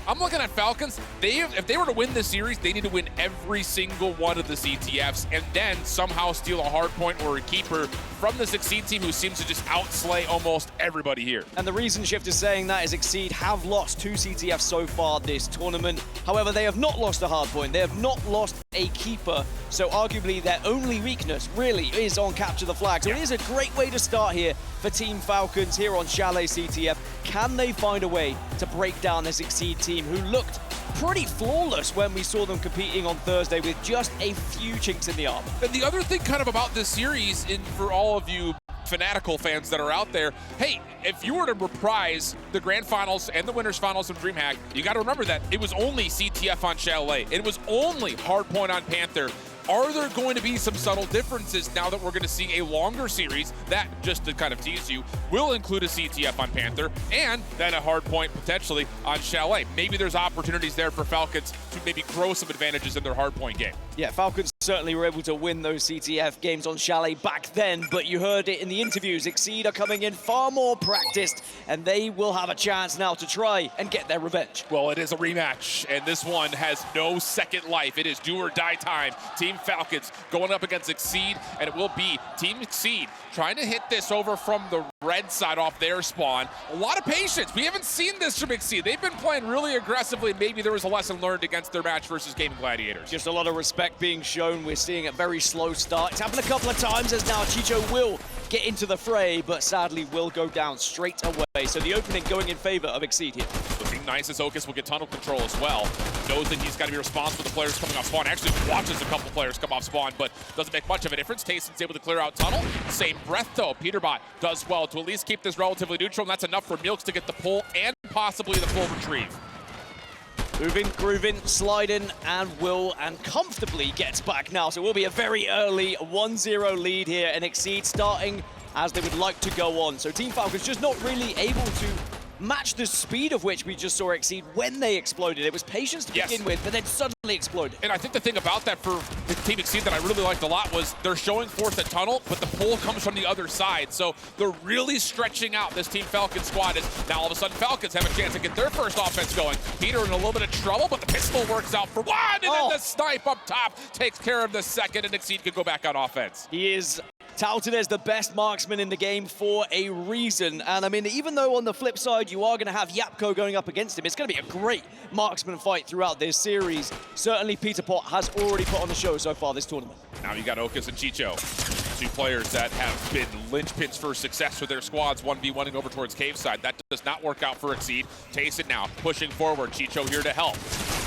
I'm looking at Falcons. If they were to win this series, they need to win every single one of the CTFs and then somehow steal a hard point or a keeper from the Exceed team, who seems to just outslay almost everybody here. And the reason Shift is saying that is Exceed have lost 2 CTFs so far this tournament. However, they have not lost a hard point. They have not lost a keeper. So arguably their only weakness really is on capture the flag. So it is a great way to start here for Team Falcons here on Chalet CTF. Can they find a way to break down this Exceed team who looked pretty flawless when we saw them competing on Thursday with just a few chinks in the armor? And the other thing kind of about this series, and for all of you fanatical fans that are out there, hey, if you were to reprise the grand finals and the winners finals of DreamHack, you got to remember that it was only CTF on Chalet. It was only hardpoint on Panther. Are there going to be some subtle differences now that we're going to see a longer series that, just to kind of tease you, will include a CTF on Panther and then a hard point potentially on Chalet? Maybe there's opportunities there for Falcons to maybe grow some advantages in their hard point game. Yeah, Falcons certainly were able to win those CTF games on Chalet back then, but you heard it in the interviews. Exceed are coming in far more practiced, and they will have a chance now to try and get their revenge. Well, it is a rematch, and this one has no second life. It is do or die time. Team Falcons going up against Exceed, and it will be Team Exceed trying to hit this over from the red side off their spawn. A lot of patience. We haven't seen this from Exceed. They've been playing really aggressively. Maybe there was a lesson learned against their match versus Gaming Gladiators. Just a lot of respect being shown. We're seeing a very slow start. It's happened a couple of times as now Chicho will get into the fray, but sadly will go down straight away. So the opening going in favor of Exceed here. Looking nice as Ocus will get tunnel control as well. Knows that he's got to be responsible for the players coming off spawn. Actually watches a couple players come off spawn, but doesn't make much of a difference. Tayson's able to clear out tunnel. Same breath though. Peterbot does well to at least keep this relatively neutral, and that's enough for Milks to get the pull and possibly the full retrieve. Moving, grooving, sliding, and will and comfortably gets back now. So it will be a very early 1-0 lead here, and Exceed starting as they would like to go on. So Team Falcons just not really able to match the speed of which we just saw Exceed when they exploded. It was patience to begin with, but then suddenly exploded. And I think the thing about that for the Team Exceed that I really liked a lot was they're showing forth a tunnel, but the pull comes from the other side. So they're really stretching out this Team Falcons squad. As now all of a sudden Falcons have a chance to get their first offense going. Peter in a little bit of trouble, but the pistol works out for one, and then the snipe up top takes care of the second, and Exceed could go back on offense. He is touted as the best marksman in the game for a reason. And I mean, even though on the flip side, you are going to have Yapko going up against him, it's going to be a great marksman fight throughout this series. Certainly, Peter Pot has already put on the show so far this tournament. Now you got Ocus and Chicho, two players that have been linchpins for success for their squads, 1v1ing over towards cave side. That does not work out for Exceed. Tayson now pushing forward. Chicho here to help.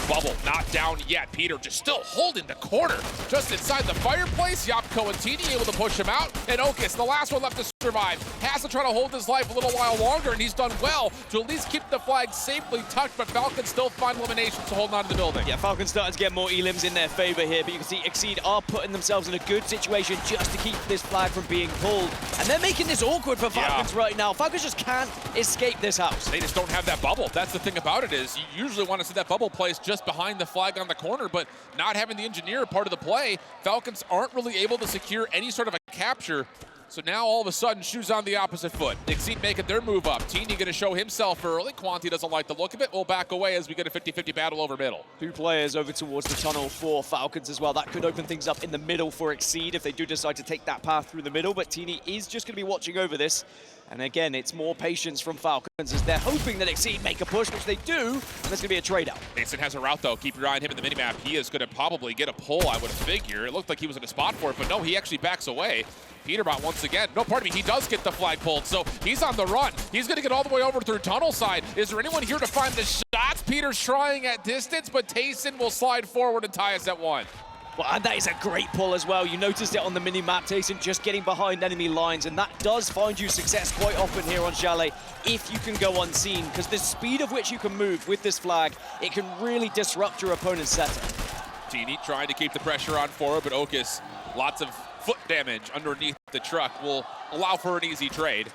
Bubble not down yet. Peter just still holding the corner just inside the fireplace. Yapko and Tini able to push him out. And Ocus, the last one left to survive, has to try to hold his life a little while longer, and he's done well to at least keep the flag safely tucked, but Falcons still find eliminations to hold on to the building. Yeah, Falcons starting to get more elims in their favor here, but you can see Exceed are putting themselves in a good situation just to keep this flag from being pulled. And they're making this awkward for Falcons right now. Falcons just can't escape this house. They just don't have that bubble. That's the thing about it, is you usually want to see that bubble placed just behind the flag on the corner, but not having the engineer part of the play, Falcons aren't really able to secure any sort of a capture. So now all of a sudden, shoes on the opposite foot. Exceed making their move up. Teeny going to show himself early. Quanti doesn't like the look of it. We'll back away as we get a 50-50 battle over middle. 2 players over towards the tunnel for Falcons as well. That could open things up in the middle for Exceed if they do decide to take that path through the middle, but Teeny is just going to be watching over this. And again, it's more patience from Falcons as they're hoping that Exceed make a push, which they do, and there's going to be a trade-out. Mason has a route, though. Keep your eye on him in the minimap. He is going to probably get a pull, I would figure. It looked like he was in a spot for it, but no, he actually backs away. Peterbot once again, no, pardon me, he does get the flag pulled, so he's on the run. He's going to get all the way over through tunnel side. Is there anyone here to find the shots? Peter's trying at distance, but Tayson will slide forward and tie us at 1. Well, and that is a great pull as well. You noticed it on the mini-map, Tayson just getting behind enemy lines, and that does find you success quite often here on Chalet if you can go unseen, because the speed of which you can move with this flag, it can really disrupt your opponent's setup. Teeny trying to keep the pressure on forward, but Ocus, lots of foot damage underneath the truck will allow for an easy trade.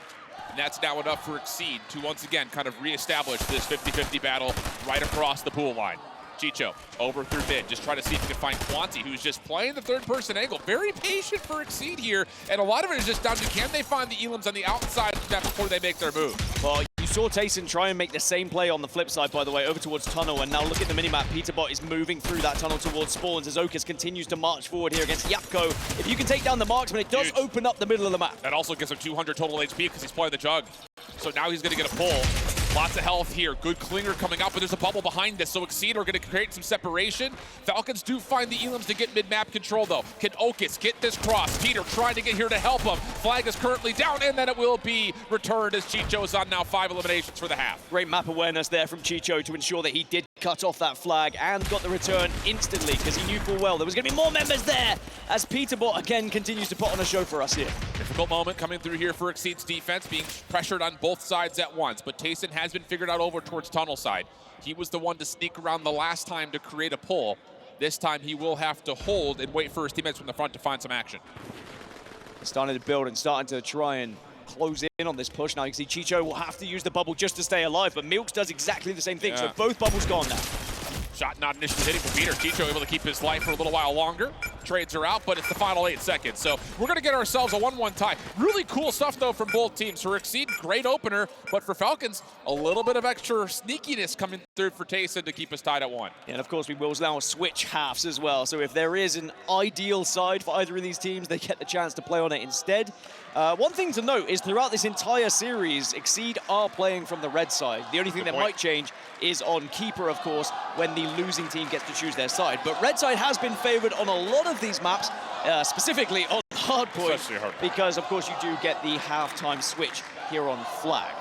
And that's now enough for Exceed to once again kind of reestablish this 50-50 battle right across the pool line. Chicho over through mid, just trying to see if he can find Quanti, who's just playing the third-person angle. Very patient for Exceed here, and a lot of it is just down to can they find the elims on the outside of that before they make their move. Well, you saw Tayson try and make the same play on the flip side, by the way, over towards tunnel, and now look at the minimap. Peterbot is moving through that tunnel towards spawns as Okas continues to march forward here against Yapko. If you can take down the marksman, it does open up the middle of the map. That also gives him 200 total HP because he's playing the jug. So now he's going to get a pull. Lots of health here. Good clinger coming out, but there's a bubble behind this. So Exceed are going to create some separation. Falcons do find the elims to get mid-map control, though. Can Okas get this cross? Peter trying to get here to help him. Flag is currently down, and then it will be returned as Chicho is on now 5 eliminations for the half. Great map awareness there from Chicho to ensure that he did cut off that flag and got the return instantly because he knew full well there was going to be more members there as Peterbot again continues to put on a show for us here. Difficult moment coming through here for Exceed's defense, being pressured on both sides at once, but Tayson has been figured out over towards tunnel side. He was the one to sneak around the last time to create a pull. This time he will have to hold and wait for his teammates from the front to find some action. Starting to build and starting to try and close in on this push. Now you can see Chicho will have to use the bubble just to stay alive, but Milks does exactly the same thing, so both bubbles gone now. Shot not initially hitting for Peter. Chicho able to keep his life for a little while longer. Trades are out, but it's the final 8 seconds. So we're going to get ourselves a 1-1 tie. Really cool stuff, though, from both teams. For Exceed, great opener, but for Falcons, a little bit of extra sneakiness coming through for Tayson to keep us tied at 1. And of course, we will now switch halves as well. So if there is an ideal side for either of these teams, they get the chance to play on it instead. One thing to note is throughout this entire series, Exceed are playing from the red side. The only thing that might change is on Keeper, of course, when the losing team gets to choose their side. But red side has been favored on a lot of these maps, specifically on hardpoint, because, of course, you do get the halftime switch here on flag.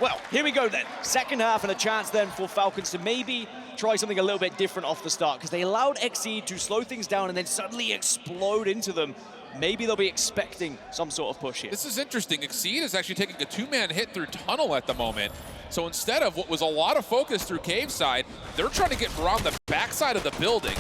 Well, here we go then. Second half and a chance then for Falcons to maybe try something a little bit different off the start because they allowed Exceed to slow things down and then suddenly explode into them. Maybe they'll be expecting some sort of push here. This is interesting. Exceed is actually taking a 2-man hit through tunnel at the moment. So instead of what was a lot of focus through cave side, they're trying to get around the backside of the building.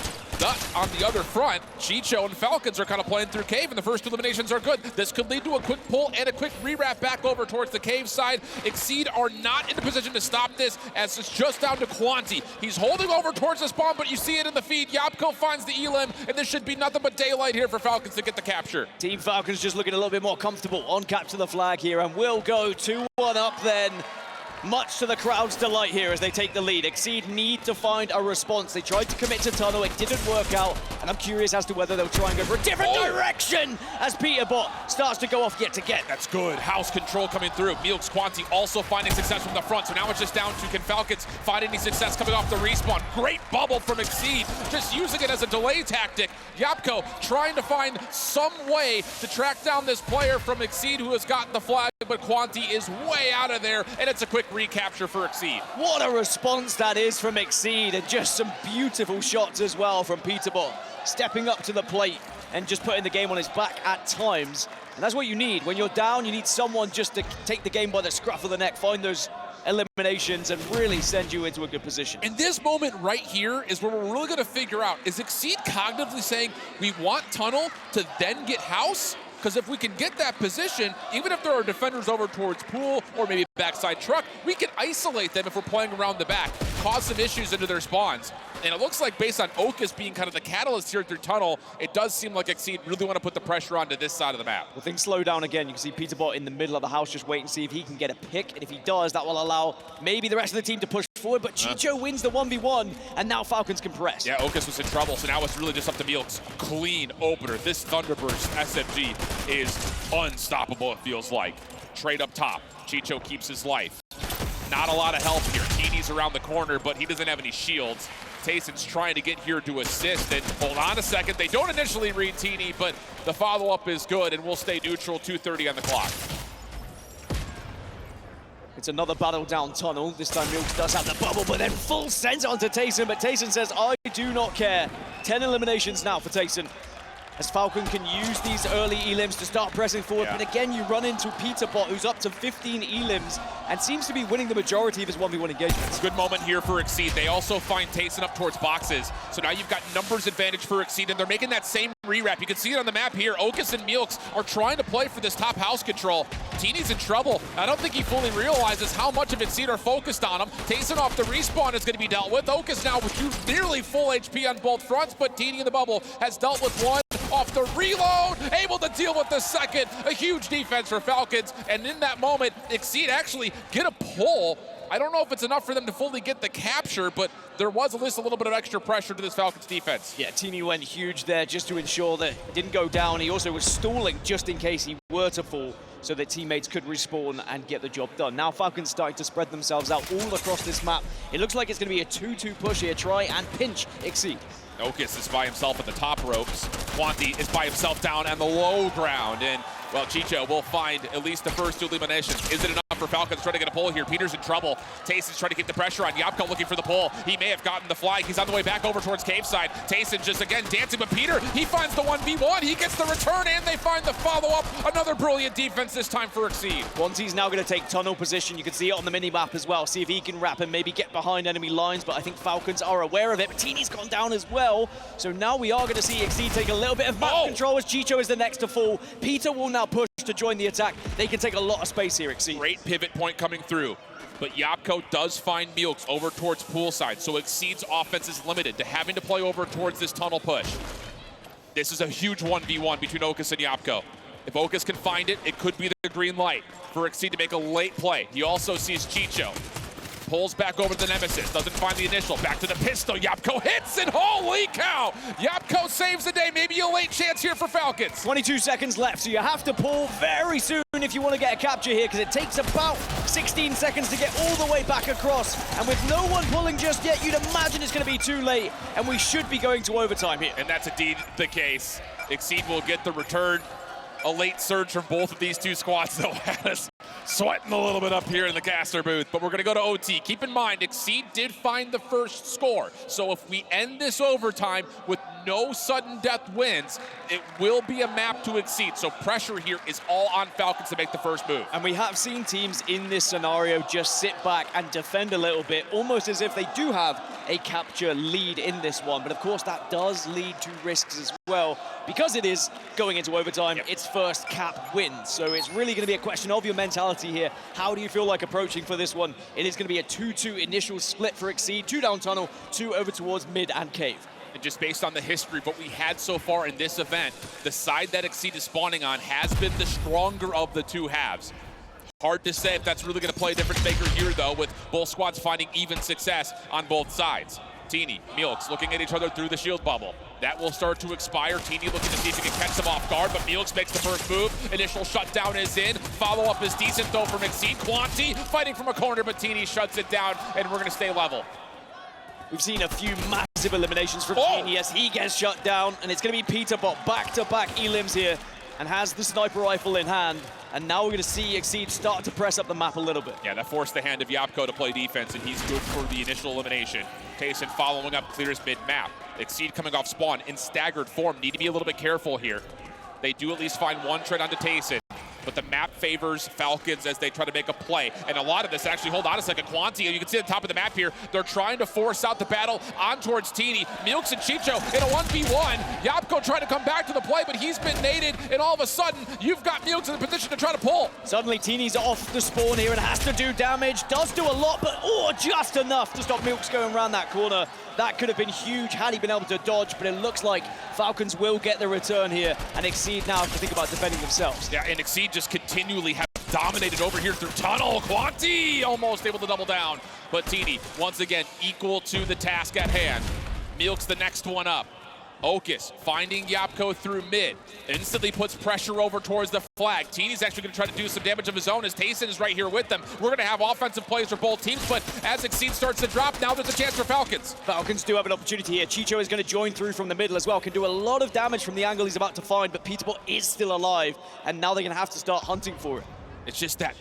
On the other front, Chicho and Falcons are kind of playing through cave, and the first 2 eliminations are good. This could lead to a quick pull and a quick re-wrap back over towards the cave side. Exceed are not in a position to stop this, as it's just down to Quanti. He's holding over towards the spawn, but you see it in the feed. Yapko finds the elim, and this should be nothing but daylight here for Falcons to get the capture. Team Falcons just looking a little bit more comfortable on capture the flag here, and will go 2-1 up then. Much to the crowd's delight here as they take the lead. Exceed need to find a response. They tried to commit to tunnel, it didn't work out, and I'm curious as to whether they'll try and go for a different direction as Peterbot starts to go off yet again. That's good. House control coming through. Milks Quanti also finding success from the front, so now it's just down to can Falcons find any success coming off the respawn. Great bubble from Exceed, just using it as a delay tactic. Yapko trying to find some way to track down this player from Exceed who has gotten the flag, but Quanti is way out of there, and it's a quick recapture for Exceed. What a response that is from Exceed, and just some beautiful shots as well from Peterbot, stepping up to the plate and just putting the game on his back at times. And that's what you need. When you're down, you need someone just to take the game by the scruff of the neck, find those eliminations, and really send you into a good position. And this moment right here is where we're really going to figure out, is Exceed cognitively saying, we want tunnel to then get house? Because if we can get that position, even if there are defenders over towards pool or maybe backside truck, we can isolate them if we're playing around the back, cause some issues into their spawns. And it looks like based on Okas being kind of the catalyst here through tunnel, it does seem like Exceed really want to put the pressure onto this side of the map. Well, things slow down again. You can see Peterbot in the middle of the house just wait and see if he can get a pick. And if he does, that will allow maybe the rest of the team to push forward. But Chicho wins the 1v1, and now Falcons can press. Yeah, Okas was in trouble, so now it's really just up to Milks. Clean opener. This Thunderburst SMG is unstoppable, it feels like. Trade up top. Chicho keeps his life. Not a lot of help here. Teeny's around the corner, but he doesn't have any shields. Tayson's trying to get here to assist, and hold on a second. They don't initially read Teeny, but the follow-up is good, and we'll stay neutral. 2:30 on the clock. It's another battle down tunnel. This time Milks does have the bubble, but then full sends onto Tayson, but Tayson says, I do not care. 10 eliminations now for Tayson, as Falcon can use these early elims to start pressing forward. But again, you run into Peterbot, who's up to 15 elims and seems to be winning the majority of his 1v1 engagements. Good moment here for Exceed. They also find Tayson up towards boxes. So now you've got numbers advantage for Exceed, and they're making that same rewrap. You can see it on the map here. Okus and Meelks are trying to play for this top house control. Teeny's in trouble. I don't think he fully realizes how much of Exceed are focused on him. Tayson off the respawn is going to be dealt with. Okus now with nearly full HP on both fronts, but Teeny in the bubble has dealt with one off the reload, able to deal with the second. A huge defense for Falcons, and in that moment, Exceed actually get a pull. I don't know if it's enough for them to fully get the capture, but there was at least a little bit of extra pressure to this Falcons defense. Yeah, Teeny went huge there just to ensure that it didn't go down. He also was stalling just in case he were to fall so that teammates could respawn and get the job done. Now Falcons starting to spread themselves out all across this map. It looks like it's going to be a 2-2 push here. Try and pinch Exceed. Okus is by himself at the top ropes. Quanti is by himself down on the low ground. And, well, Chicho will find at least the first two eliminations. Is it enough for Falcons trying to get a pull here? Peter's in trouble. Tayson's trying to keep the pressure on. Yapko looking for the pull. He may have gotten the flag. He's on the way back over towards cave side. Tayson just, again, dancing. But Peter, he finds the 1v1. He gets the return, and they find the follow-up. Another brilliant defense this time for Exceed. Quanti's now going to take tunnel position. You can see it on the mini-map as well. See if he can wrap and maybe get behind enemy lines. But I think Falcons are aware of it. But Teeny's gone down as well. So now we are going to see Exceed take a little bit of map control as Chicho is the next to fall. Peter will now push to join the attack. They can take a lot of space here, Exceed. Great pivot point coming through. But Yapko does find Meelks over towards poolside, so Exceed's offense is limited to having to play over towards this tunnel push. This is a huge 1v1 between Okus and Yapko. If Okus can find it, it could be the green light for Exceed to make a late play. He also sees Chicho. Pulls back over to the Nemesis, doesn't find the initial, back to the pistol, Yapko hits, and holy cow! Yapko saves the day, maybe a late chance here for Falcons. 22 seconds left, so you have to pull very soon if you want to get a capture here, because it takes about 16 seconds to get all the way back across, and with no one pulling just yet, you'd imagine it's going to be too late, and we should be going to overtime here. And that's indeed the case. Exceed will get the return. A late surge from both of these two squads, though, had us sweating a little bit up here in the caster booth. But we're going to go to OT. Keep in mind, Exceed did find the first score. So if we end this overtime with no sudden death wins, it will be a map to Exceed. So pressure here is all on Falcons to make the first move. And we have seen teams in this scenario just sit back and defend a little bit, almost as if they do have a capture lead in this one. But of course, that does lead to risks as well. Because it is going into overtime, it's first cap wins. So it's really going to be a question of your mentality here. How do you feel like approaching for this one? It is going to be a 2-2 initial split for Exceed. 2 down tunnel, 2 over towards mid and cave. And just based on the history of what we had so far in this event, the side that Exceed is spawning on has been the stronger of the two halves. Hard to say if that's really going to play a difference maker here, though, with both squads finding even success on both sides. Teeny, Meelks looking at each other through the shield bubble. That will start to expire. Teeny looking to see if he can catch them off guard, but Meelks makes the first move. Initial shutdown is in. Follow-up is decent, though, from Exceed. Quanti fighting from a corner, but Teeny shuts it down, and we're going to stay level. We've seen a few massive eliminations from Teeny as he gets shut down, and it's going to be Peter Bot back-to-back elims here, and has the sniper rifle in hand. And now we're going to see Exceed start to press up the map a little bit. Yeah, that forced the hand of Yapko to play defense, and he's good for the initial elimination. Tayson following up, clears mid-map. Exceed coming off spawn in staggered form. Need to be a little bit careful here. They do at least find one tread onto Tayson, but the map favors Falcons as they try to make a play. And a lot of this, actually, hold on a second, Quanti, you can see at the top of the map here, they're trying to force out the battle on towards Teeny. Meelks and Chicho in a 1v1. Yapko trying to come back to the play, but he's been naded, and all of a sudden, you've got Meelks in the position to try to pull. Suddenly, Teeny's off the spawn here and has to do damage. Does do a lot, but just enough to stop Meelks going around that corner. That could have been huge had he been able to dodge, but it looks like Falcons will get the return here, and Exceed now have to think about defending themselves. Yeah, and Exceed just continually have dominated over here through tunnel. Quanti almost able to double down, but Teeny, once again, equal to the task at hand. Meelks the next one up. Okus finding Yapko through mid. Instantly puts pressure over towards the flag. Teeny's actually going to try to do some damage of his own as Tayson is right here with them. We're going to have offensive plays for both teams, but as Exceed starts to drop, now there's a chance for Falcons. Falcons do have an opportunity here. Chicho is going to join through from the middle as well. Can do a lot of damage from the angle he's about to find, but Peterbot is still alive, and now they're going to have to start hunting for it. It's just that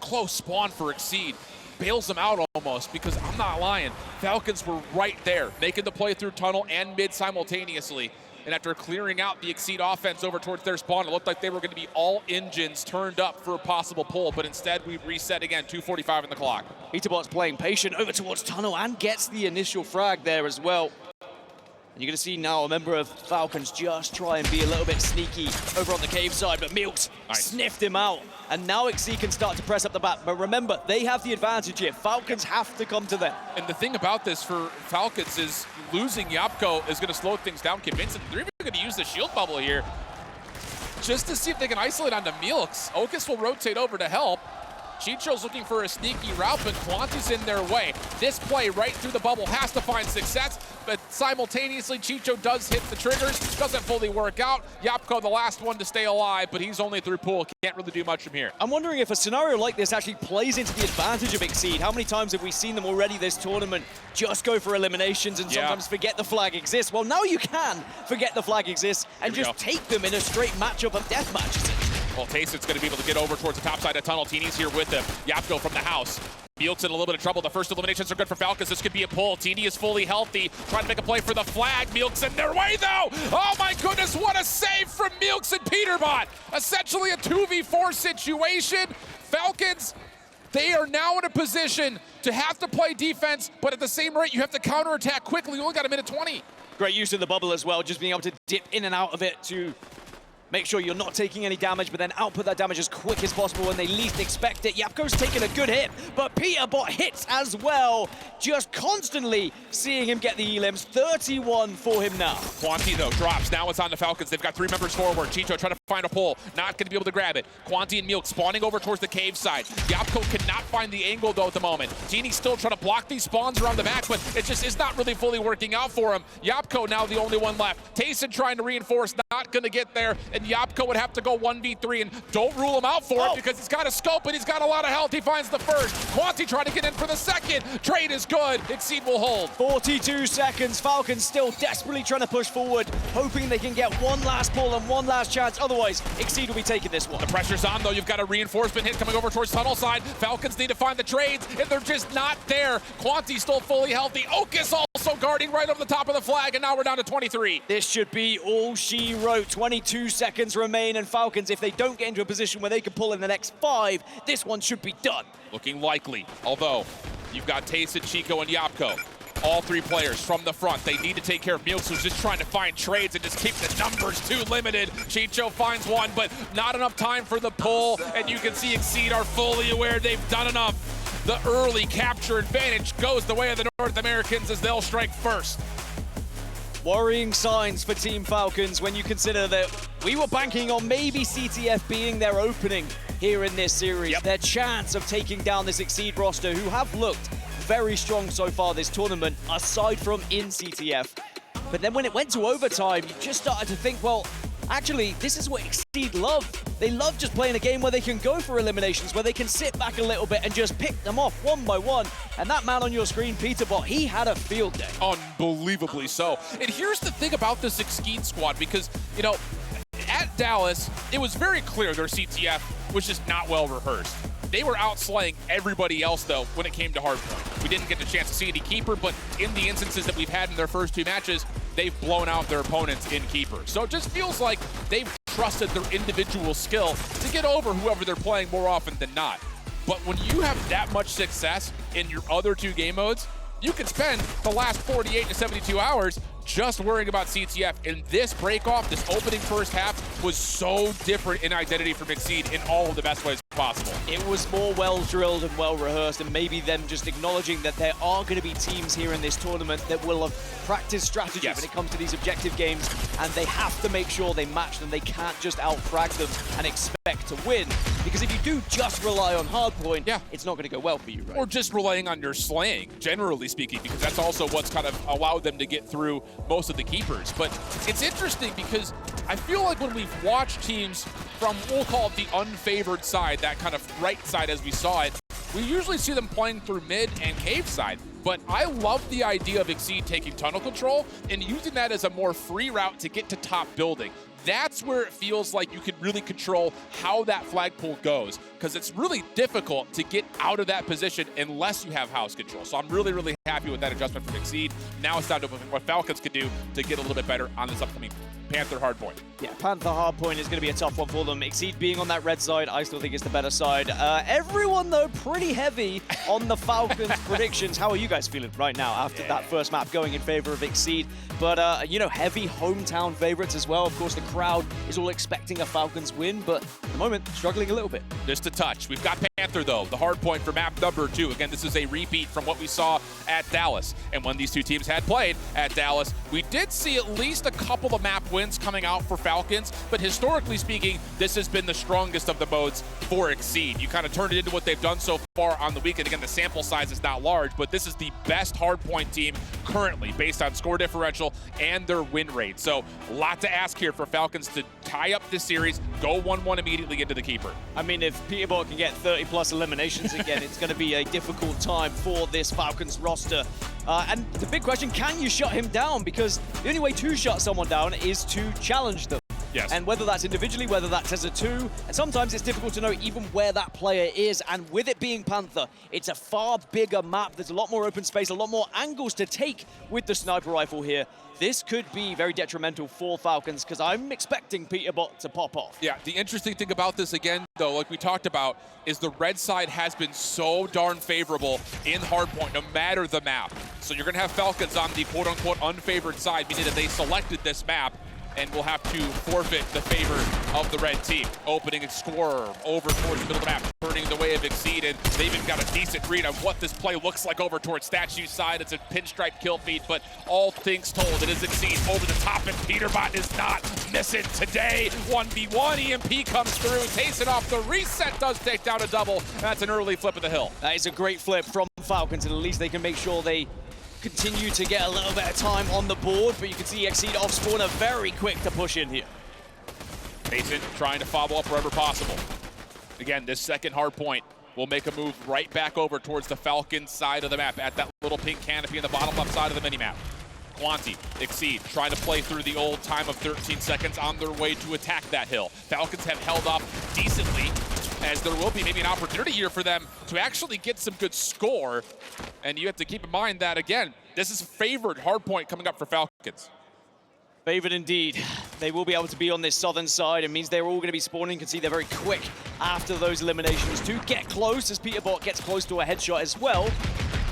close spawn for Exceed. Bails them out almost, because I'm not lying. Falcons were right there, making the play through tunnel and mid simultaneously. And after clearing out the Exceed offense over towards their spawn, it looked like they were going to be all engines turned up for a possible pull, but instead we reset again, 2:45 in the clock. Peterbot's playing patient over towards tunnel and gets the initial frag there as well. And you're going to see now a member of Falcons just try and be a little bit sneaky over on the cave side, but Milks sniffed him out. And now XC can start to press up the back. But remember, they have the advantage here. Falcons have to come to them. And the thing about this for Falcons is losing Yapko is going to slow things down convincingly. They're even going to use the shield bubble here just to see if they can isolate onto Milks. Okus will rotate over to help. Chicho's looking for a sneaky route, but Quanti's in their way. This play right through the bubble has to find success, but simultaneously Chicho does hit the triggers, doesn't fully work out. Yapko, the last one to stay alive, but he's only through pool, can't really do much from here. I'm wondering if a scenario like this actually plays into the advantage of Exceed. How many times have we seen them already this tournament just go for eliminations and sometimes forget the flag exists? Well, now you can forget the flag exists and just take them in a straight matchup of death matches. Well, Tayson's going to be able to get over towards the top side of tunnel. Teeny's here with him. Yapko from the house. Milks in a little bit of trouble. The first eliminations are good for Falcons. This could be a pull. Teeny is fully healthy. Trying to make a play for the flag. Milks in their way, though. Oh, my goodness. What a save from Milks and Peterbot. Essentially a 2v4 situation. Falcons, they are now in a position to have to play defense, but at the same rate, you have to counterattack quickly. You only got a minute 20. Great use of the bubble as well. Just being able to dip in and out of it to make sure you're not taking any damage, but then output that damage as quick as possible when they least expect it. Yapko's taking a good hit, but Peterbot hits as well. Just constantly seeing him get the elims. 31 for him now. Quanti, though, drops. Now it's on the Falcons. They've got 3 members forward. Chicho trying to find a pull. Not going to be able to grab it. Quanti and Milk spawning over towards the cave side. Yapko cannot find the angle, though, at the moment. Teeny's still trying to block these spawns around the back, but it just is not really fully working out for him. Yapko now the only one left. Tayson trying to reinforce, not going to get there, and Yapko would have to go 1v3, and don't rule him out for it because he's got a scope and he's got a lot of health. He finds the first. Quanti trying to get in for the second. Trade is good. Exceed will hold. 42 seconds. Falcons still desperately trying to push forward, hoping they can get one last pull and one last chance. Otherwise, Exceed will be taking this one. The pressure's on, though. You've got a reinforcement hit coming over towards tunnel side. Falcons need to find the trades, and they're just not there. Quanti still fully healthy. Okus also guarding right over the top of the flag, and now we're down to 23. This should be all she wrote. 22 seconds remain, and Falcons, if they don't get into a position where they can pull in the next 5, this one should be done. Looking likely, although you've got Tayson, Chico, and Yapko. All 3 players from the front. They need to take care of Milks, who's just trying to find trades and just keep the numbers too limited. Chicho finds one, but not enough time for the pull, and you can see Exceed are fully aware they've done enough. The early capture advantage goes the way of the North Americans as they'll strike first. Worrying signs for Team Falcons when you consider that we were banking on maybe CTF being their opening here in this series. Their chance of taking down this Exceed roster, who have looked very strong so far this tournament, aside from in CTF. But then when it went to overtime, you just started to think, well, actually, this is what Exceed love. They love just playing a game where they can go for eliminations, where they can sit back a little bit and just pick them off one by one. And that man on your screen, Peterbot, he had a field day. Unbelievably so. And here's the thing about this Exceed squad, because, you know, at Dallas, it was very clear their CTF was just not well rehearsed. They were outslaying everybody else, though, when it came to hardpoint. We didn't get the chance to see any Keeper, but in the instances that we've had in their first 2 matches, they've blown out their opponents in Keeper. So it just feels like they've trusted their individual skill to get over whoever they're playing more often than not. But when you have that much success in your other 2 game modes, you can spend the last 48 to 72 hours just worrying about CTF. And this break-off, this opening first half, was so different in identity from Exceed in all of the best ways possible. It was more well-drilled and well-rehearsed, and maybe them just acknowledging that there are going to be teams here in this tournament that will have practiced strategy when it comes to these objective games, and they have to make sure they match them. They can't just out-frag them and expect to win, because if you do just rely on hardpoint, it's not going to go well for you, right? Or just relying on your slaying, generally speaking, because that's also what's kind of allowed them to get through most of the Keepers. But it's interesting because I feel like when we've watched teams from, we'll call it the unfavored side, that kind of right side as we saw it, we usually see them playing through mid and cave side. But I love the idea of Exceed taking tunnel control and using that as a more free route to get to top building. That's where it feels like you can really control how that flagpole goes, because it's really difficult to get out of that position unless you have house control. So I'm really, really happy with that adjustment from Exceed. Now it's down to what Falcons can do to get a little bit better on this upcoming Panther hardpoint. Yeah, Panther hardpoint is going to be a tough one for them. Exceed being on that red side, I still think it's the better side. Everyone, though, pretty heavy on the Falcons predictions. How are you guys feeling right now after that first map going in favor of Exceed? But, you know, heavy hometown favorites as well. Of course, the crowd is all expecting a Falcons win, but at the moment, struggling a little bit. Just a touch. We've got Panther, though, the hard point for map number 2. Again, this is a repeat from what we saw at Dallas. And when these two teams had played at Dallas, we did see at least a couple of map wins coming out for Falcons, but historically speaking, this has been the strongest of the modes for Exceed. You kind of turned it into what they've done so far on the weekend. Again, the sample size is not large, but this is the best hardpoint team currently based on score differential and their win rate. So a lot to ask here for Falcons to tie up this series, go 1-1 immediately into the keeper. I mean, if Peterborough can get 30+ eliminations again, it's going to be a difficult time for this Falcons roster. And the big question, can you shut him down? Because the only way to shut someone down is to challenge them. Yes. And whether that's individually, whether that's as a 2, and sometimes it's difficult to know even where that player is. And with it being Panther, it's a far bigger map. There's a lot more open space, a lot more angles to take with the sniper rifle here. This could be very detrimental for Falcons because I'm expecting Peterborough to pop off. Yeah, the interesting thing about this again, though, like we talked about, is the red side has been so darn favorable in hardpoint, no matter the map. So you're going to have Falcons on the quote-unquote unfavored side, meaning that they selected this map and will have to forfeit the favor of the red team. Opening a squirm over towards the middle of the map, turning the way of Exceed, and they've even got a decent read on what this play looks like over towards Statue side. It's a pinstripe kill feed, but all things told, it is Exceed over the top, and Peterbot is not missing today. 1v1, EMP comes through, takes it off the reset, does take down a double. That's an early flip of the hill. That is a great flip from Falcons, and at least they can make sure they continue to get a little bit of time on the board, but you can see Exceed off spawner very quick to push in here. Mason trying to follow up wherever possible. Again, this second hard point will make a move right back over towards the Falcons side of the map at that little pink canopy in the bottom left side of the minimap. Quanti, Exceed, trying to play through the old time of 13 seconds on their way to attack that hill. Falcons have held off decently, as there will be maybe an opportunity here for them to actually get some good score. And you have to keep in mind that, again, this is favored hardpoint coming up for Falcons. Favored indeed. They will be able to be on this southern side. It means they're all going to be spawning. You can see they're very quick after those eliminations to get close, as Peterbot gets close to a headshot as well.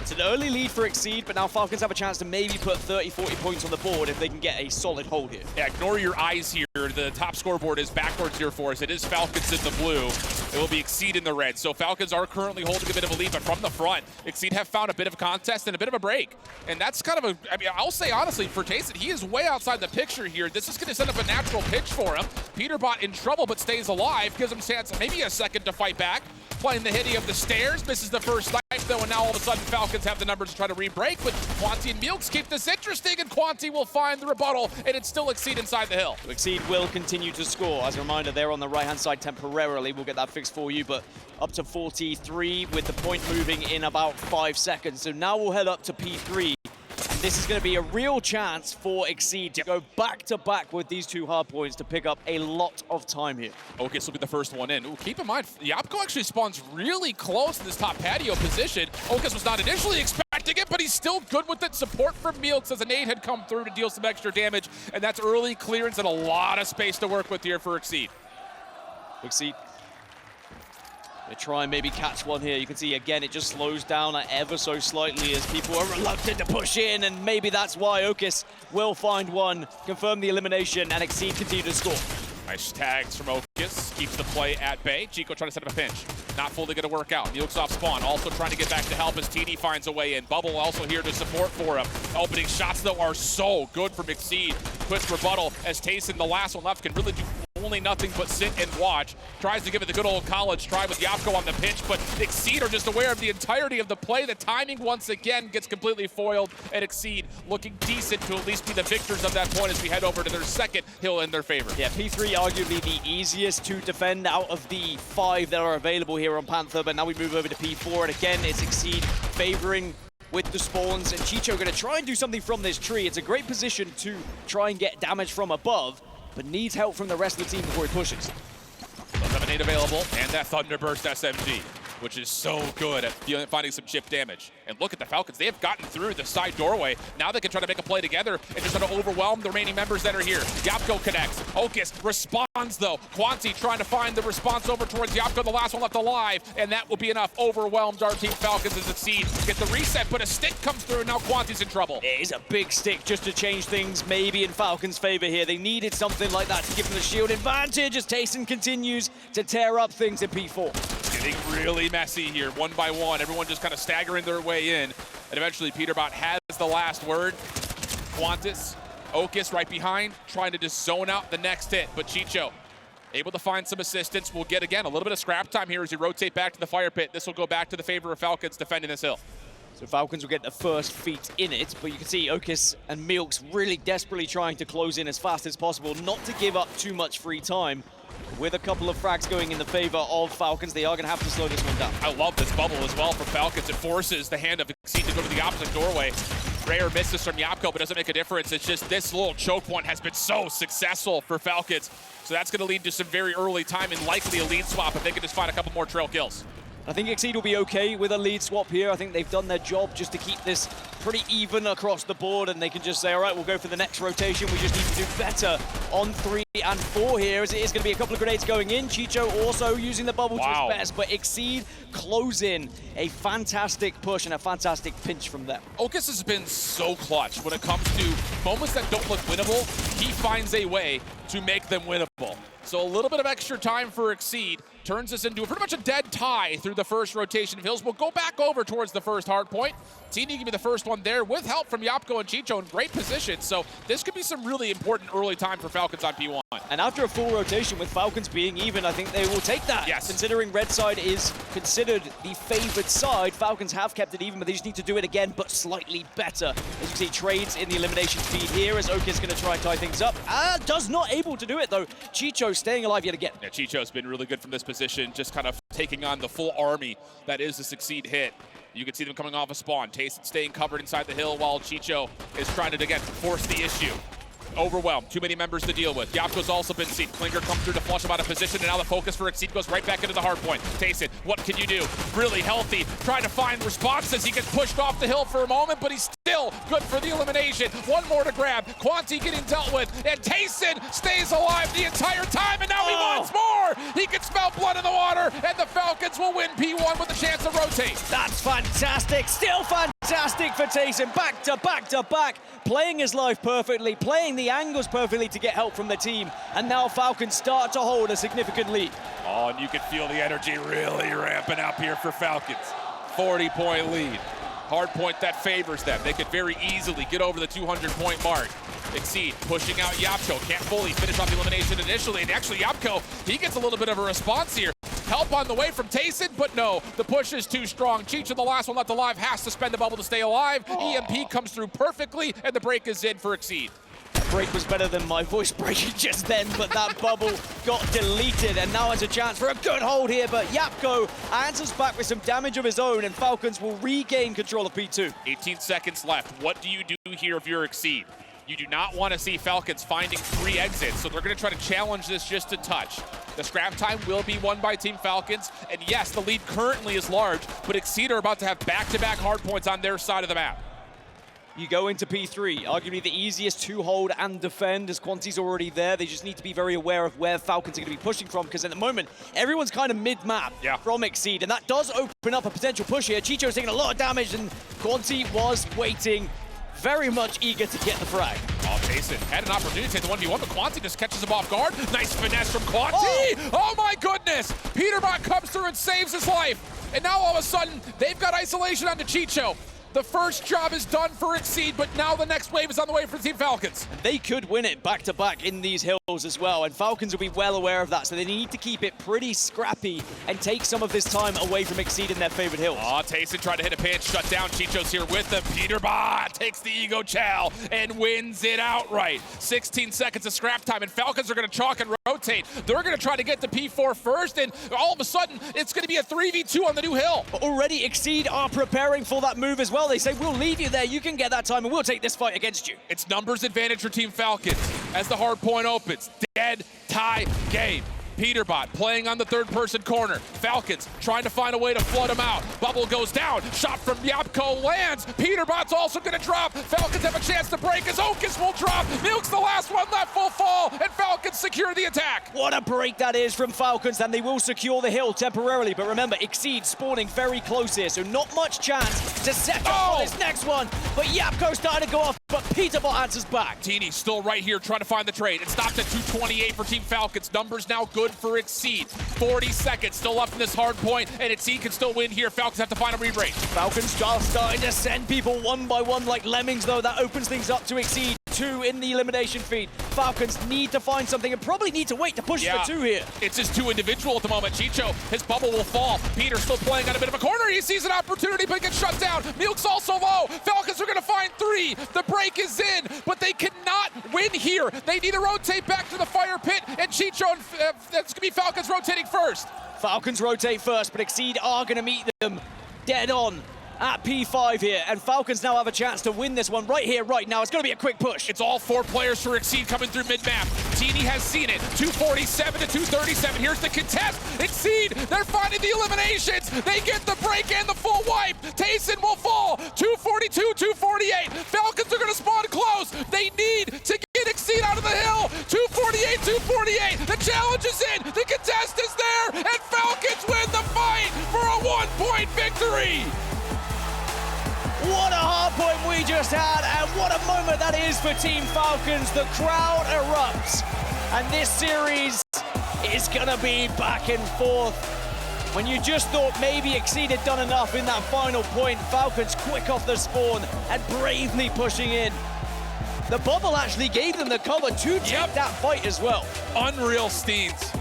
It's an early lead for Exceed, but now Falcons have a chance to maybe put 30, 40 points on the board if they can get a solid hold here. Yeah, ignore your eyes here. The top scoreboard is backwards here for us. It is Falcons in the blue. It will be Exceed in the red. So Falcons are currently holding a bit of a lead, but from the front, Exceed have found a bit of a contest and a bit of a break. And that's kind of a, I mean, I'll say honestly, for Tayson, he is way outside the picture here. This is going to set up a natural pitch for him. Peterbot in trouble, but stays alive. Gives him a chance, maybe a second to fight back. Playing the hitty of the stairs, misses the first life though, and now all of a sudden Falcons have the numbers to try to re-break, but Quanti and Meelks keep this interesting, and Quanti will find the rebuttal, and it's still Exceed inside the hill. Exceed will continue to score. As a reminder, they're on the right-hand side temporarily. We'll get that fixed for you, but up to 43 with the point moving in about 5 seconds. So now we'll head up to P3. And this is going to be a real chance for Exceed to go back-to-back with these two hard points to pick up a lot of time here. Okay, so will be the first one in. Ooh, keep in mind, Yapko actually spawns really close to this top patio position. Okas was not initially expecting it, but he's still good with it. Support from Meelks as a nade had come through to deal some extra damage, and that's early clearance and a lot of space to work with here for Exceed. Exceed. They try and maybe catch one here. You can see, again, it just slows down ever so slightly as people are reluctant to push in, and maybe that's why Okas will find one, confirm the elimination, and Exceed continue to score. Nice tags from Okas, keeps the play at bay. Chico trying to set up a pinch. Not fully going to work out. Meelks off spawn, also trying to get back to help as TD finds a way in. Bubble also here to support for him. Opening shots, though, are so good from Exceed. Quick rebuttal as Tayson, the last one left, can really do only nothing but sit and watch. Tries to give it the good old college try with Yapko on the pitch, but Exceed are just aware of the entirety of the play. The timing once again gets completely foiled, and Exceed looking decent to at least be the victors of that point as we head over to their second hill in their favor. Yeah, P3 arguably the easiest to defend out of the 5 that are available here on Panther, but now we move over to P4, and again, it's Exceed favoring with the spawns, and Chicho going to try and do something from this tree. It's a great position to try and get damage from above, but needs help from the rest of the team before he pushes. Does have a nade available, and that Thunderburst SMG. which is so good at finding some chip damage. And look at the Falcons. They have gotten through the side doorway. Now they can try to make a play together and just try to overwhelm the remaining members that are here. Yapko connects. Okus responds, though. Quanti trying to find the response over towards Yapko, the last one left alive, and that will be enough. Overwhelmed our Team Falcons as Exceed get the reset, but a stick comes through, and now Quanti's in trouble. It is a big stick just to change things maybe in Falcons' favor here. They needed something like that to give them the shield advantage as Tayson continues to tear up things in P4. Getting really messy here, one by one. Everyone just kind of staggering their way in. And eventually Peterbot has the last word. Quantis, Okus right behind, trying to just zone out the next hit. But Chicho able to find some assistance. We'll get, again, a little bit of scrap time here as you rotate back to the fire pit. This will go back to the favor of Falcons defending this hill. So Falcons will get the first feet in it, but you can see Okus and Milks really desperately trying to close in as fast as possible, not to give up too much free time. With a couple of frags going in the favor of Falcons, they are going to have to slow this one down. I love this bubble as well for Falcons. It forces the hand of Exceed to go to the opposite doorway. Rare misses from Yapko, but doesn't make a difference. It's just this little choke point has been so successful for Falcons. So that's going to lead to some very early time and likely a lead swap if they can just find a couple more trail kills. I think Exceed will be okay with a lead swap here. I think they've done their job just to keep this pretty even across the board, and they can just say, all right, we'll go for the next rotation. We just need to do better on 3 and 4 here, as it is going to be a couple of grenades going in. Chicho also using the bubble to his best, but Exceed close in a fantastic push and a fantastic pinch from them. Okus has been so clutch when it comes to moments that don't look winnable. He finds a way to make them winnable. So a little bit of extra time for Exceed turns this into pretty much a dead tie through the first rotation of hills. We'll go back over towards the first hard point. Tini give me the first one there with help from Yapko and Chicho in great position. So this could be some really important early time for Falcons on P1. And after a full rotation with Falcons being even, I think they will take that. Yes. Considering red side is considered the favored side, Falcons have kept it even, but they just need to do it again, but slightly better. As you see, trades in the elimination feed here as Okus is going to try and tie things up. Does not able to do it though. Chicho staying alive yet again. Yeah, Chicho's been really good from this position, just kind of taking on the full army that is the Succeed hit. You can see them coming off a spawn. Tayson staying covered inside the hill while Chicho is trying to, again, force the issue. Overwhelmed, too many members to deal with. Yapko's also been seen. Klinger comes through to flush him out of position, and now the focus for Exceed goes right back into the hard point. Tayson, what can you do? Really healthy, trying to find responses. He gets pushed off the hill for a moment, but he's still good for the elimination. One more to grab. Quanti getting dealt with, and Tayson stays alive the entire time, and now he wants more! He can smell blood in the water, and the Falcons will win P1 with a chance to rotate. That's fantastic, still fantastic for Tayson. Back to back to back, playing his life perfectly, playing the angles perfectly to get help from the team, and now Falcons start to hold a significant lead. Oh, and you can feel the energy really ramping up here for Falcons. 40-point lead. Hard point that favors them. They could very easily get over the 200-point mark. Exceed pushing out Yapko. Can't fully finish off the elimination initially. And actually, Yapko, he gets a little bit of a response here. Help on the way from Tayson, but no, the push is too strong. Chicho, the last one left alive, has to spend the bubble to stay alive. EMP comes through perfectly, and the break is in for Exceed. Break was better than my voice breaking just then, but that bubble got deleted, and now has a chance for a good hold here, but Yapko answers back with some damage of his own, and Falcons will regain control of P2. 18 seconds left. What do you do here if you're Exceed? You do not want to see Falcons finding 3 exits, so they're going to try to challenge this just a touch. The scrap time will be won by Team Falcons, and yes, the lead currently is large, but Exceed are about to have back-to-back hard points on their side of the map. You go into P3, arguably the easiest to hold and defend, as Quanti's already there. They just need to be very aware of where Falcons are going to be pushing from, because at the moment, everyone's kind of mid-map from Exceed, and that does open up a potential push here. Chicho's taking a lot of damage, and Quanti was waiting, very much eager to get the frag. Oh, Tayson had an opportunity to take the 1v1, but Quanti just catches him off guard. Nice finesse from Quanti! Oh my goodness! Peterbot comes through and saves his life. And now all of a sudden, they've got isolation onto Chicho. The first job is done for Exceed, but now the next wave is on the way for Team Falcons. And they could win it back-to-back in these hills as well, and Falcons will be well aware of that, so they need to keep it pretty scrappy and take some of this time away from Exceed in their favorite hills. Oh, Tayson tried to hit a pinch, shut down. Chicho's here with them. Peterbot takes the ego chow and wins it outright. 16 seconds of scrap time, and Falcons are going to chalk and rotate. They're going to try to get to P4 first, and all of a sudden, it's going to be a 3v2 on the new hill. But already Exceed are preparing for that move as well. They say, we'll leave you there, you can get that time, and we'll take this fight against you. It's numbers advantage for Team Falcons as the hard point opens. Dead tie game. Peterbot playing on the third-person corner. Falcons trying to find a way to flood him out. Bubble goes down. Shot from Yapko lands. Peterbot's also going to drop. Falcons have a chance to break as Okus will drop. Milk's the last one left, full fall, and Falcons secure the attack. What a break that is from Falcons, and they will secure the hill temporarily. But remember, Exceed spawning very close here, so not much chance to set up on this next one. But Yapko starting to go off, but Peterbot answers back. Teeny still right here trying to find the trade. It stopped at 228 for Team Falcons. Numbers now good for Exceed. 40 seconds still up in this hard point, and Exceed can still win here. Falcons have to find a re-break. Falcons just starting to send people one by one like lemmings, though. That opens things up to Exceed. 2 in the elimination feed. Falcons need to find something and probably need to wait to push for 2 here. It's just 2 individual at the moment. Chicho, his bubble will fall. Peter still playing on a bit of a corner. He sees an opportunity, but gets shut down. Milk's also low. Falcons are going to find 3. The break is in, but they cannot win here. They need to rotate back to the fire pit, and Chicho, and that's going to be Falcons rotating first. Falcons rotate first, but Exceed are going to meet them dead on at P5 here, and Falcons now have a chance to win this one right here, right now. It's going to be a quick push. It's all 4 players for Exceed coming through mid-map. Teeny has seen it. 247 to 237. Here's the contest. Exceed, they're finding the eliminations. They get the break and the full wipe. Tayson will fall. 242, 248. Falcons are going to spawn close. They need to get Exceed out of the hill. 248, 248. The challenge is in. The contest is there, and Falcons win the fight for a 1-point victory. What a hard point we just had, and what a moment that is for Team Falcons. The crowd erupts, and this series is gonna be back and forth. When you just thought maybe Exceed had done enough in that final point, Falcons quick off the spawn and bravely pushing in. The bubble actually gave them the cover to take that fight as well. Unreal scenes.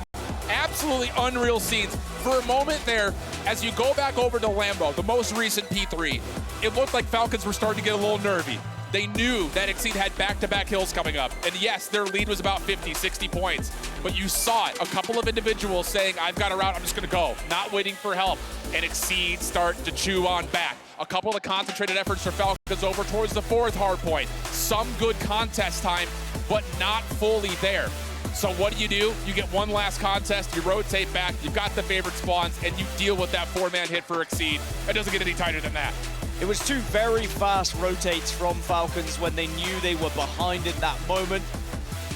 Absolutely unreal scenes. For a moment there, as you go back over to Lambeau, the most recent P3, it looked like Falcons were starting to get a little nervy. They knew that Exceed had back-to-back hills coming up. And yes, their lead was about 50, 60 points. But you saw it, a couple of individuals saying, I've got a route, I'm just gonna go. Not waiting for help. And Exceed start to chew on back. A couple of concentrated efforts for Falcons over towards the 4th hard point. Some good contest time, but not fully there. So what do? You get one last contest, you rotate back, you've got the favorite spawns, and you deal with that 4-man hit for Exceed. It doesn't get any tighter than that. It was 2 very fast rotates from Falcons when they knew they were behind in that moment.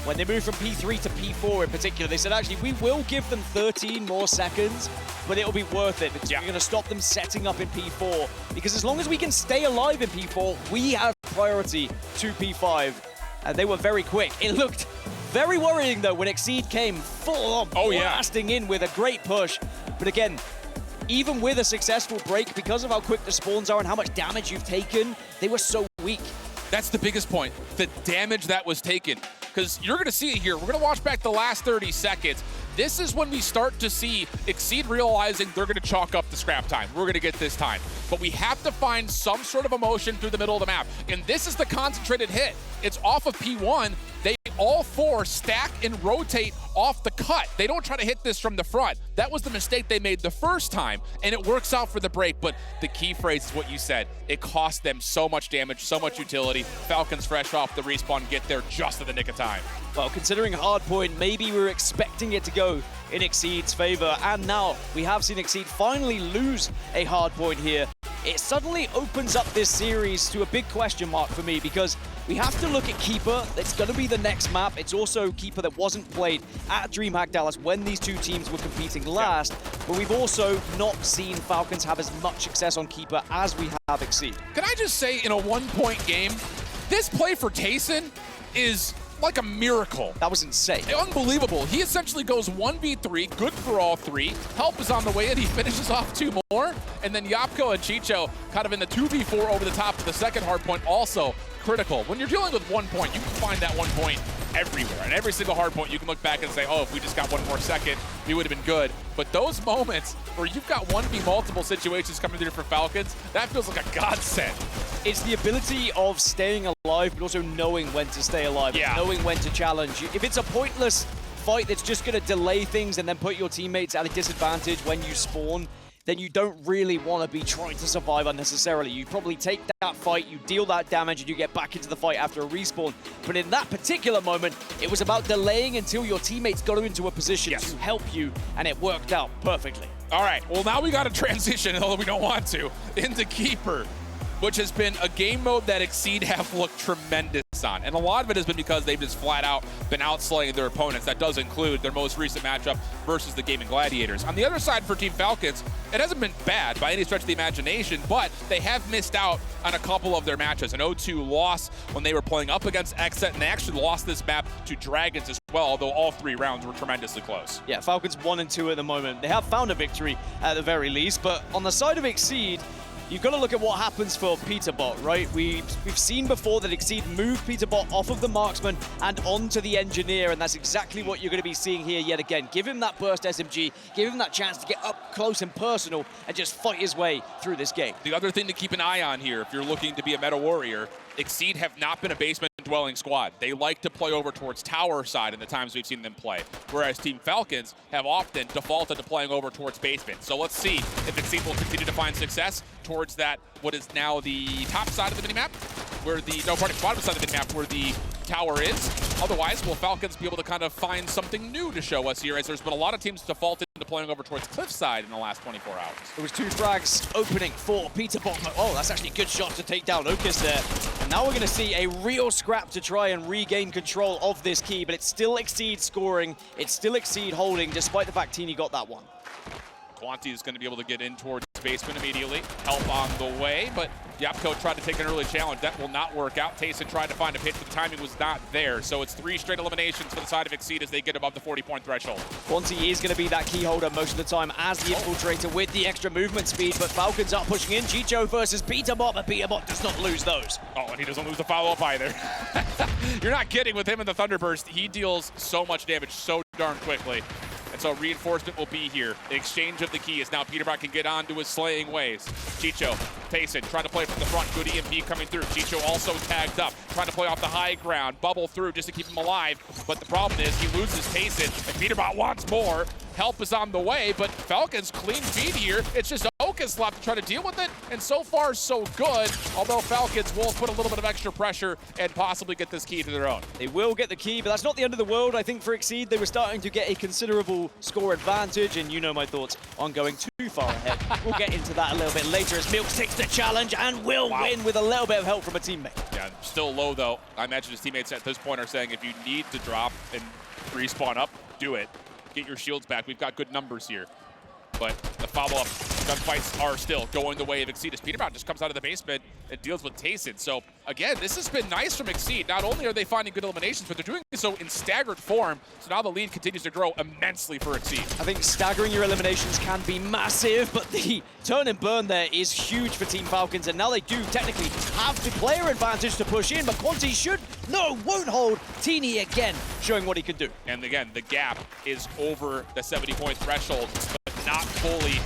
When they moved from P3 to P4 in particular, they said, actually, we will give them 13 more seconds, but it'll be worth it because we're going to stop them setting up in P4. Because as long as we can stay alive in P4, we have priority to P5. And they were very quick. It looked very worrying, though, when Exceed came full on, blasting in with a great push. But again, even with a successful break, because of how quick the spawns are and how much damage you've taken, they were so weak. That's the biggest point, the damage that was taken. Because you're going to see it here. We're going to watch back the last 30 seconds. This is when we start to see Exceed realizing they're going to chalk up the scrap time. We're going to get this time. But we have to find some sort of emotion through the middle of the map. And this is the concentrated hit. It's off of P1. They all 4 stack and rotate off the cut. They don't try to hit this from the front. That was the mistake they made the first time, and it works out for the break. But the key phrase is what you said. It cost them so much damage, so much utility. Falcons fresh off the respawn get there just in the nick of time. Well, considering hardpoint, maybe we were expecting it to go in Exceed's favor, and now we have seen Exceed finally lose a hardpoint here. It suddenly opens up this series to a big question mark for me, because we have to look at Keeper. It's going to be the next map. It's also Keeper that wasn't played at DreamHack Dallas when these 2 teams were competing last, but we've also not seen Falcons have as much success on Keeper as we have Exceed. Can I just say, in a 1-point game, this play for Tayson is like a miracle. That was insane. Unbelievable. He essentially goes 1v3, good for all 3. Help is on the way, and he finishes off 2 more. And then Yapko and Chicho kind of in the 2v4 over the top of the second hard point, also critical. When you're dealing with 1 point, you can find that 1 point everywhere. And every single hard point, you can look back and say, oh, if we just got 1 more second, we would have been good. But those moments where you've got 1v multiple situations coming through for Falcons, that feels like a godsend. It's the ability of staying alive, but also knowing when to stay alive, knowing when to challenge. If it's a pointless fight that's just going to delay things and then put your teammates at a disadvantage when you spawn, then you don't really want to be trying to survive unnecessarily. You probably take that fight, you deal that damage, and you get back into the fight after a respawn. But in that particular moment, it was about delaying until your teammates got into a position to help you, and it worked out perfectly. All right, well, now we got to transition, although we don't want to, into Keeper, which has been a game mode that Exceed have looked tremendous on. And a lot of it has been because they've just flat out been outslaying their opponents. That does include their most recent matchup versus the Gaming Gladiators. On the other side for Team Falcons, it hasn't been bad by any stretch of the imagination, but they have missed out on a couple of their matches. An 0-2 loss when they were playing up against Exet, and they actually lost this map to Dragons as well, although all 3 rounds were tremendously close. Yeah, Falcons 1 and 2 at the moment. They have found a victory at the very least, but on the side of Exceed, you've got to look at what happens for Peterbot, right? We've seen before that Exceed moved Peterbot off of the marksman and onto the engineer, and that's exactly what you're going to be seeing here yet again. Give him that burst SMG, give him that chance to get up close and personal and just fight his way through this game. The other thing to keep an eye on here, if you're looking to be a meta warrior, Exceed have not been a basement dwelling squad. They like to play over towards tower side in the times we've seen them play, whereas Team Falcons have often defaulted to playing over towards basement. So let's see if Exceed will continue to find success towards that, what is now the top side of the minimap, where the, no, pardon, bottom side of the minimap where the tower is. Otherwise, will Falcons be able to kind of find something new to show us here, as there's been a lot of teams defaulted into playing over towards cliffside in the last 24 hours. There was 2 frags opening for Peterbot. Oh, that's actually a good shot to take down Okis there. And now we're going to see a real scrap to try and regain control of this key, but it's still Exceed scoring. It's still Exceed holding, despite the fact Teeny got that one. Quanti is going to be able to get in towards basement immediately. Help on the way, but Yapko tried to take an early challenge. That will not work out. Tayson tried to find a pitch, but the timing was not there. So it's 3 straight eliminations for the side of Exceed as they get above the 40-point threshold. Quanti is going to be that key holder most of the time as the infiltrator with the extra movement speed, but Falcons are pushing in. Chicho versus Peterbot, but Peterbot does not lose those. Oh, and he doesn't lose the follow-up either. You're not kidding with him in the Thunderburst. He deals so much damage so darn quickly. And so reinforcement will be here. The exchange of the key is now Peterbot can get on to his slaying ways. Chicho, Tayson trying to play from the front. Good EMP coming through. Chicho also tagged up, trying to play off the high ground. Bubble through just to keep him alive. But the problem is he loses Tayson, and Peterbot wants more. Help is on the way, but Falcons clean feed here. It's just Okis left to try to deal with it, and so far so good, although Falcons will put a little bit of extra pressure and possibly get this key to their own. They will get the key, but that's not the end of the world. I think for Exceed, they were starting to get a considerable score advantage, and you know my thoughts on going too far ahead. We'll get into that a little bit later as Milk takes the challenge and will win with a little bit of help from a teammate. Yeah, still low though. I imagine his teammates at this point are saying if you need to drop and respawn up, do it. Get your shields back. We've got good numbers here. But the follow-up gunfights are still going the way of Exceed as Peterbot just comes out of the basement and deals with Tayson. So again, this has been nice from Exceed. Not only are they finding good eliminations, but they're doing so in staggered form. So now the lead continues to grow immensely for Exceed. I think staggering your eliminations can be massive, but the turn and burn there is huge for Team Falcons. And now they do technically have the player advantage to push in, but Quanti won't hold. Teeny again showing what he can do. And again, the gap is over the 70-point threshold, but not fully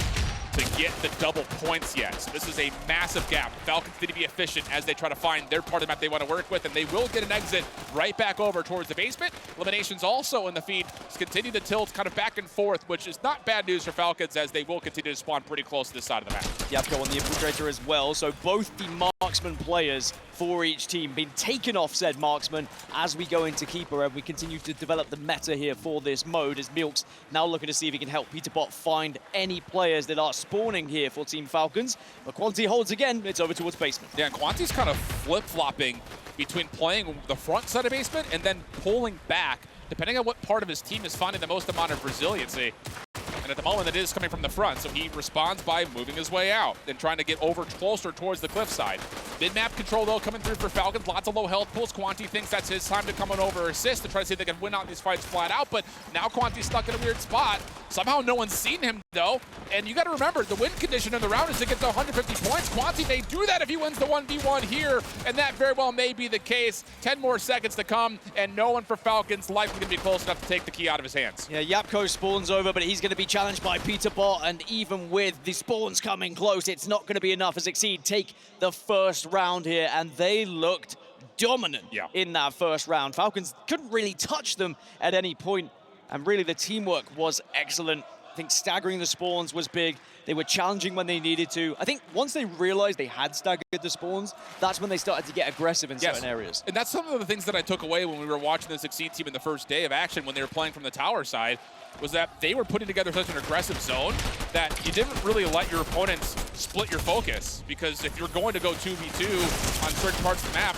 to get the double points yet. So this is a massive gap. Falcons need to be efficient as they try to find their part of the map they want to work with, and they will get an exit right back over towards the basement. Eliminations also in the feed. Just continue the tilt kind of back and forth, which is not bad news for Falcons as they will continue to spawn pretty close to this side of the map. Yapko on the infiltrator as well, so both the marksman players for each team being taken off said marksman as we go into Keeper, and we continue to develop the meta here for this mode as Milk's now looking to see if he can help Peterbot find any players that are spawning here for Team Falcons. But Quanti holds again, it's over towards basement. Yeah, and Quanti's kind of flip-flopping between playing the front side of basement and then pulling back, depending on what part of his team is finding the most amount of resiliency. And at the moment, it is coming from the front, so he responds by moving his way out and trying to get over closer towards the cliffside. Mid-map control, though, coming through for Falcons. Lots of low health pools. Quanti thinks that's his time to come on over assist to try to see if they can win out these fights flat out, but now Quanti's stuck in a weird spot. Somehow no one's seen him, though. And you got to remember, the win condition in the round is to get to 150 points. Quanti may do that if he wins the 1v1 here, and that very well may be the case. 10 more seconds to come, and no one for Falcons likely going to be close enough to take the key out of his hands. Yeah, Yapko spawns over, but he's going to be challenged by Peterbot, and even with the spawns coming close, it's not going to be enough as Exceed take the first round here, and they looked dominant in that first round. Falcons couldn't really touch them at any point, and really the teamwork was excellent. I think staggering the spawns was big. They were challenging when they needed to. I think once they realized they had staggered the spawns, that's when they started to get aggressive in certain areas. And that's some of the things that I took away when we were watching this Exceed team in the first day of action when they were playing from the tower side, was that they were putting together such an aggressive zone that you didn't really let your opponents split your focus, because if you're going to go 2v2 on certain parts of the map,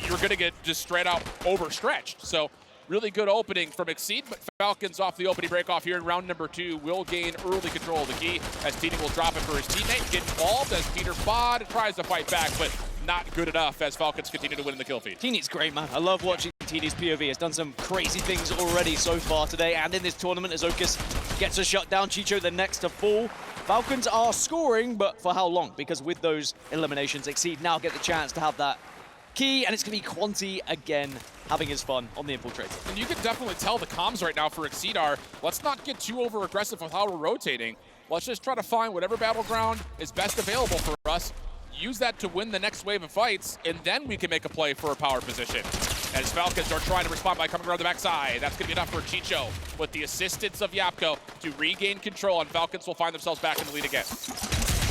you're going to get just straight out overstretched. So really good opening from Exceed, but Falcons off the opening break off here in round number 2 will gain early control of the key as Teeny will drop it for his teammate. Get involved as Peter Bod tries to fight back, but not good enough as Falcons continue to win in the kill feed. Teeny's great, man. I love watching Teeny's POV. Has done some crazy things already so far today and in this tournament as Okus gets a shut down. Chicho the next to fall. Falcons are scoring, but for how long? Because with those eliminations, Exceed now get the chance to have that key, and it's going to be Quanti again having his fun on the Infiltrator. And you can definitely tell the comms right now for Exceed are, let's not get too over-aggressive with how we're rotating. Let's just try to find whatever battleground is best available for us, use that to win the next wave of fights, and then we can make a play for a power position. As Falcons are trying to respond by coming around the backside. That's going to be enough for Chicho with the assistance of Yapko to regain control, and Falcons will find themselves back in the lead again.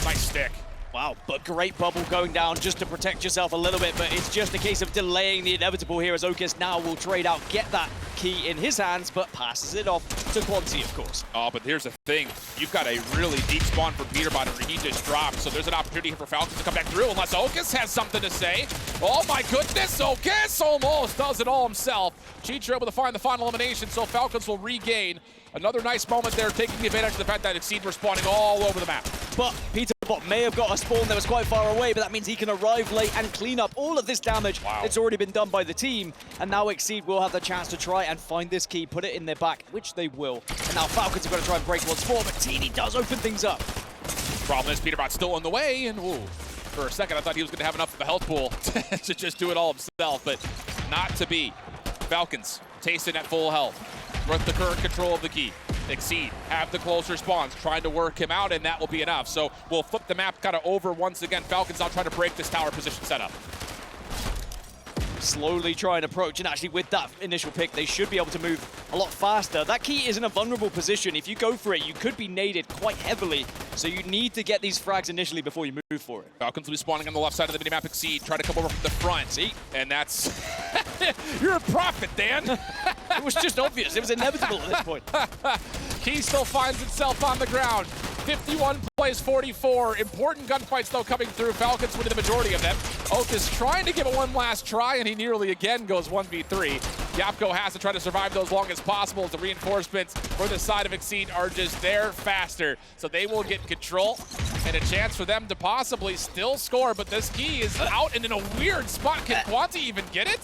Nice stick. Wow, but great bubble going down just to protect yourself a little bit, but it's just a case of delaying the inevitable here as Okus now will trade out, get that key in his hands, but passes it off to Quanti, of course. Oh, but here's the thing. You've got a really deep spawn for Peterbot, and he just dropped, so there's an opportunity for Falcons to come back through unless Okus has something to say. Oh my goodness, Okus almost does it all himself. Cheech able to find the final elimination, so Falcons will regain. Another nice moment there, taking advantage of the fact that Exceed were spawning all over the map. But Peterbot may have got a spawn that was quite far away, but that means he can arrive late and clean up all of this damage that's already been done by the team. And now Exceed will have the chance to try and find this key, put it in their back, which they will. And now Falcons are going to try and break once more, but Teeny does open things up. Problem is Peterbot's still in the way, and ooh, for a second I thought he was going to have enough of a health pool to just do it all himself, but not to be. Falcons, Tayson at full health, with the current control of the key. Exceed have the closer spawns, trying to work him out, and that will be enough. So we'll flip the map kind of over once again. Falcons now trying to break this tower position setup. Slowly try and approach, and actually with that initial pick, they should be able to move a lot faster. That key is in a vulnerable position. If you go for it, you could be naded quite heavily, so you need to get these frags initially before you move for it. Falcons will be spawning on the left side of the minimap. Exceed, try to come over from the front. See? And that's... You're a prophet, Dan. It was just obvious. It was inevitable at this point. Key still finds itself on the ground. 51 plays 44. Important gunfights, though, coming through. Falcons winning the majority of them. Okus trying to give it one last try, and he nearly again goes 1v3. Yapko has to try to survive those long as possible as the reinforcements for the side of Exceed are just there faster. So they will get control and a chance for them to possibly still score, but this key is out and in a weird spot. Can Quanti even get it?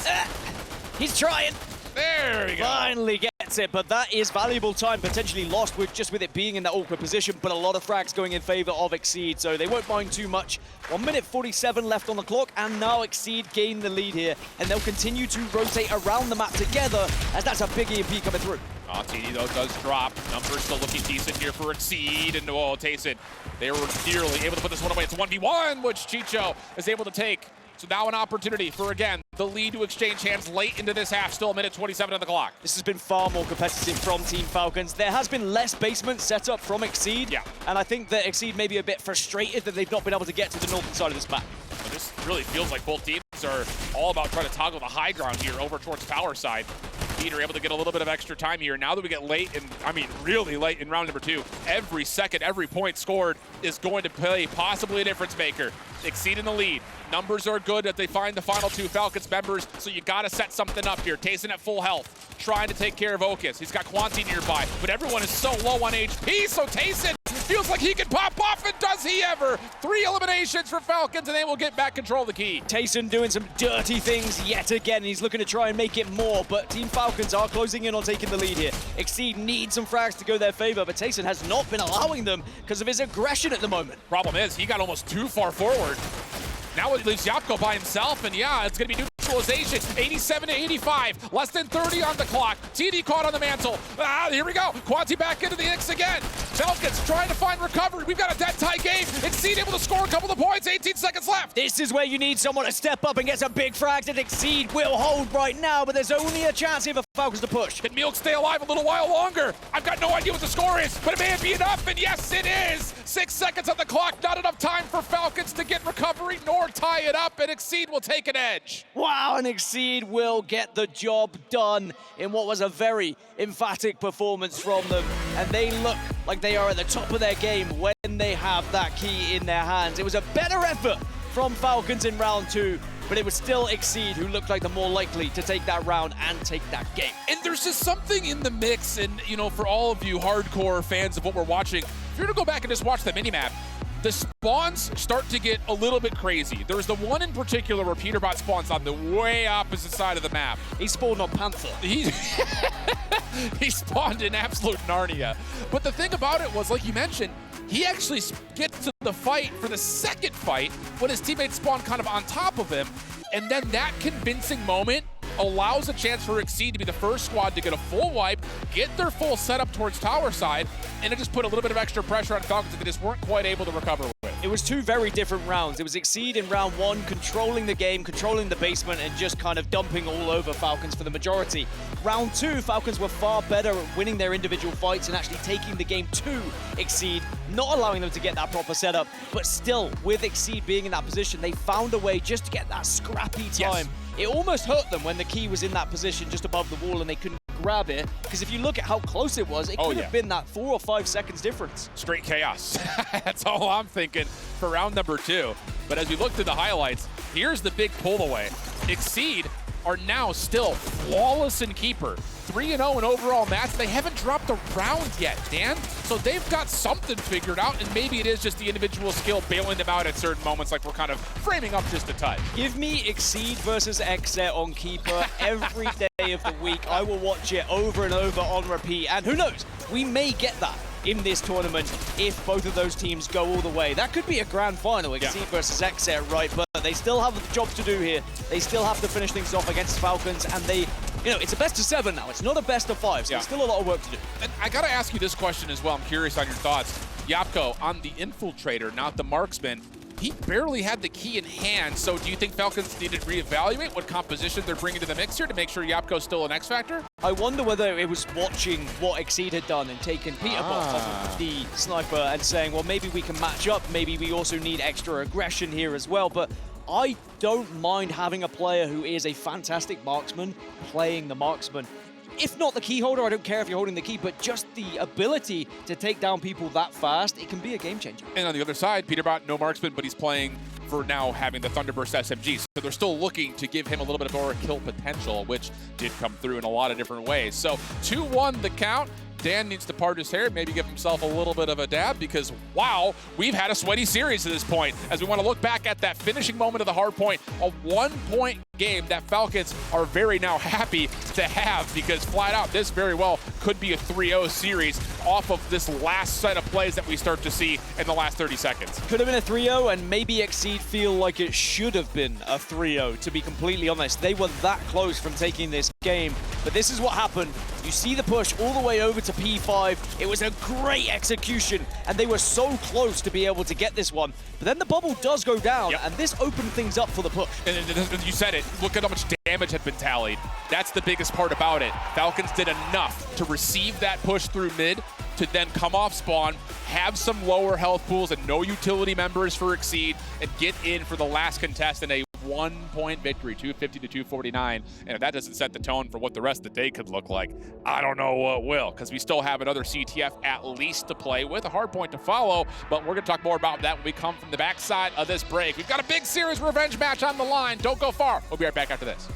He's trying. There we go. Finally gets it, but that is valuable time potentially lost with it being in that awkward position, but a lot of frags going in favor of Exceed, so they won't mind too much. 1 minute 47 left on the clock, and now Exceed gain the lead here, and they'll continue to rotate around the map together, as that's a big EMP coming through. TD, though, does drop. Numbers still looking decent here for Exceed, and oh, Tayson, they were nearly able to put this one away. It's 1v1, which Chicho is able to take. So now an opportunity for, again, the lead to exchange hands late into this half. Still a minute 27 on the clock. This has been far more competitive from Team Falcons. There has been less basement set up from Exceed. Yeah. And I think that Exceed may be a bit frustrated that they've not been able to get to the northern side of this map. But this really feels like both teams are all about trying to toggle the high ground here over towards power side. Peter able to get a little bit of extra time here. Now that we get late, and I mean really late in round number 2, every second, every point scored is going to play possibly a difference maker. Exceed in the lead. Numbers are good that they find the final 2 Falcons members, so you got to set something up here. Tayson at full health, trying to take care of Okus. He's got Quanti nearby, but everyone is so low on HP, so Tayson feels like he can pop off, and does he ever? 3 eliminations for Falcons, and they will get back control of the key. Tayson doing some dirty things yet again. He's looking to try and make it more, but Team Falcons are closing in on taking the lead here. Exceed needs some frags to go their favor, but Tayson has not been allowing them because of his aggression at the moment. Problem is, he got almost too far forward. Now it leaves Yapko by himself, and yeah, it's going to be neutralization. 87 to 85, less than 30 on the clock. TD caught on the mantle. Here we go. Quanti back into the X again. Falcons trying to find recovery. We've got a dead tie game. Exceed able to score a couple of points. 18 seconds left. This is where you need someone to step up and get some big frags, and Exceed will hold right now, but there's only a chance here for Falcons to push. Can Milk stay alive a little while longer? I've got no idea what the score is, but it may be enough, and yes, it is. 6 seconds on the clock. Not enough time for Falcons to get recovery nor tie it up, and Exceed will take an edge. Wow, and Exceed will get the job done in what was a very emphatic performance from them, and they look like they are at the top of their game when they have that key in their hands. It was a better effort from Falcons in round 2, but it was still Exceed who looked like the more likely to take that round and take that game. And there's just something in the mix, and you know, for all of you hardcore fans of what we're watching, if you're to go back and just watch the minimap, the spawns start to get a little bit crazy. There's the one in particular where Peterbot spawns on the way opposite side of the map. He spawned on Panther. He spawned in absolute Narnia. But the thing about it was, like you mentioned, he actually gets to the fight for the second fight when his teammates spawn kind of on top of him. And then that convincing moment allows a chance for Exceed to be the first squad to get a full wipe, get their full setup towards tower side, and it just put a little bit of extra pressure on Falcons that they just weren't quite able to recover with. It was two very different rounds. It was Exceed in round 1, controlling the game, controlling the basement, and just kind of dumping all over Falcons for the majority. Round 2, Falcons were far better at winning their individual fights and actually taking the game to Exceed, not allowing them to get that proper setup, but still, with Exceed being in that position, they found a way just to get that scrappy time. Yes. It almost hurt them when the key was in that position just above the wall and they couldn't grab it, because if you look at how close it was, it could have been that 4 or 5 seconds difference. Straight chaos. That's all I'm thinking for round number 2. But as we look through the highlights, here's the big pull away. Exceed are now still flawless in Keeper. 3-0 in overall match. They haven't dropped a round yet, Dan. So they've got something figured out, and maybe it is just the individual skill bailing them out at certain moments, like we're kind of framing up just a touch. Give me Exceed versus Xset on Keeper every day of the week. I will watch it over and over on repeat, and who knows, we may get that in this tournament if both of those teams go all the way. That could be a grand final, Exceed versus Xset, right? But they still have a job to do here. They still have to finish things off against Falcons, and they, you know, it's a best of 7 now. It's not a best of 5, so there's still a lot of work to do. And I gotta ask you this question as well. I'm curious on your thoughts. Yapko on the Infiltrator, not the Marksman. He barely had the key in hand, so do you think Falcons need to reevaluate what composition they're bringing to the mix here to make sure Yapko's still an X factor? I wonder whether it was watching what Exceed had done and taken Peterbot off of the sniper and saying, well, maybe we can match up, maybe we also need extra aggression here as well, but I don't mind having a player who is a fantastic marksman playing the marksman. If not the key holder, I don't care if you're holding the key, but just the ability to take down people that fast, it can be a game changer. And on the other side, Peterbot, no marksman, but he's playing for now having the Thunderburst SMG. So they're still looking to give him a little bit of more kill potential, which did come through in a lot of different ways. So 2-1 the count. Dan needs to part his hair, maybe give himself a little bit of a dab, because, wow, we've had a sweaty series at this point. As we want to look back at that finishing moment of the hard point, a 1-point game that Falcons are very now happy to have, because flat out, this very well could be a 3-0 series off of this last set of plays that we start to see in the last 30 seconds. Could have been a 3-0, and maybe Exceed feel like it should have been a 3-0, to be completely honest. They were that close from taking this game, but this is what happened. You see the push all the way over to P5. It was a great execution, and they were so close to be able to get this one. But then the bubble does go down, and this opened things up for the push. And you said it. Look at how much damage had been tallied. That's the biggest part about it. Falcons did enough to receive that push through mid, to then come off spawn, have some lower health pools and no utility members for Exceed, and get in for the last contest in a 1-point victory, 250 to 249. And if that doesn't set the tone for what the rest of the day could look like, I don't know what will, because we still have another CTF at least to play with, a hard point to follow, but we're going to talk more about that when we come from the backside of this break. We've got a big series revenge match on the line. Don't go far. We'll be right back after this.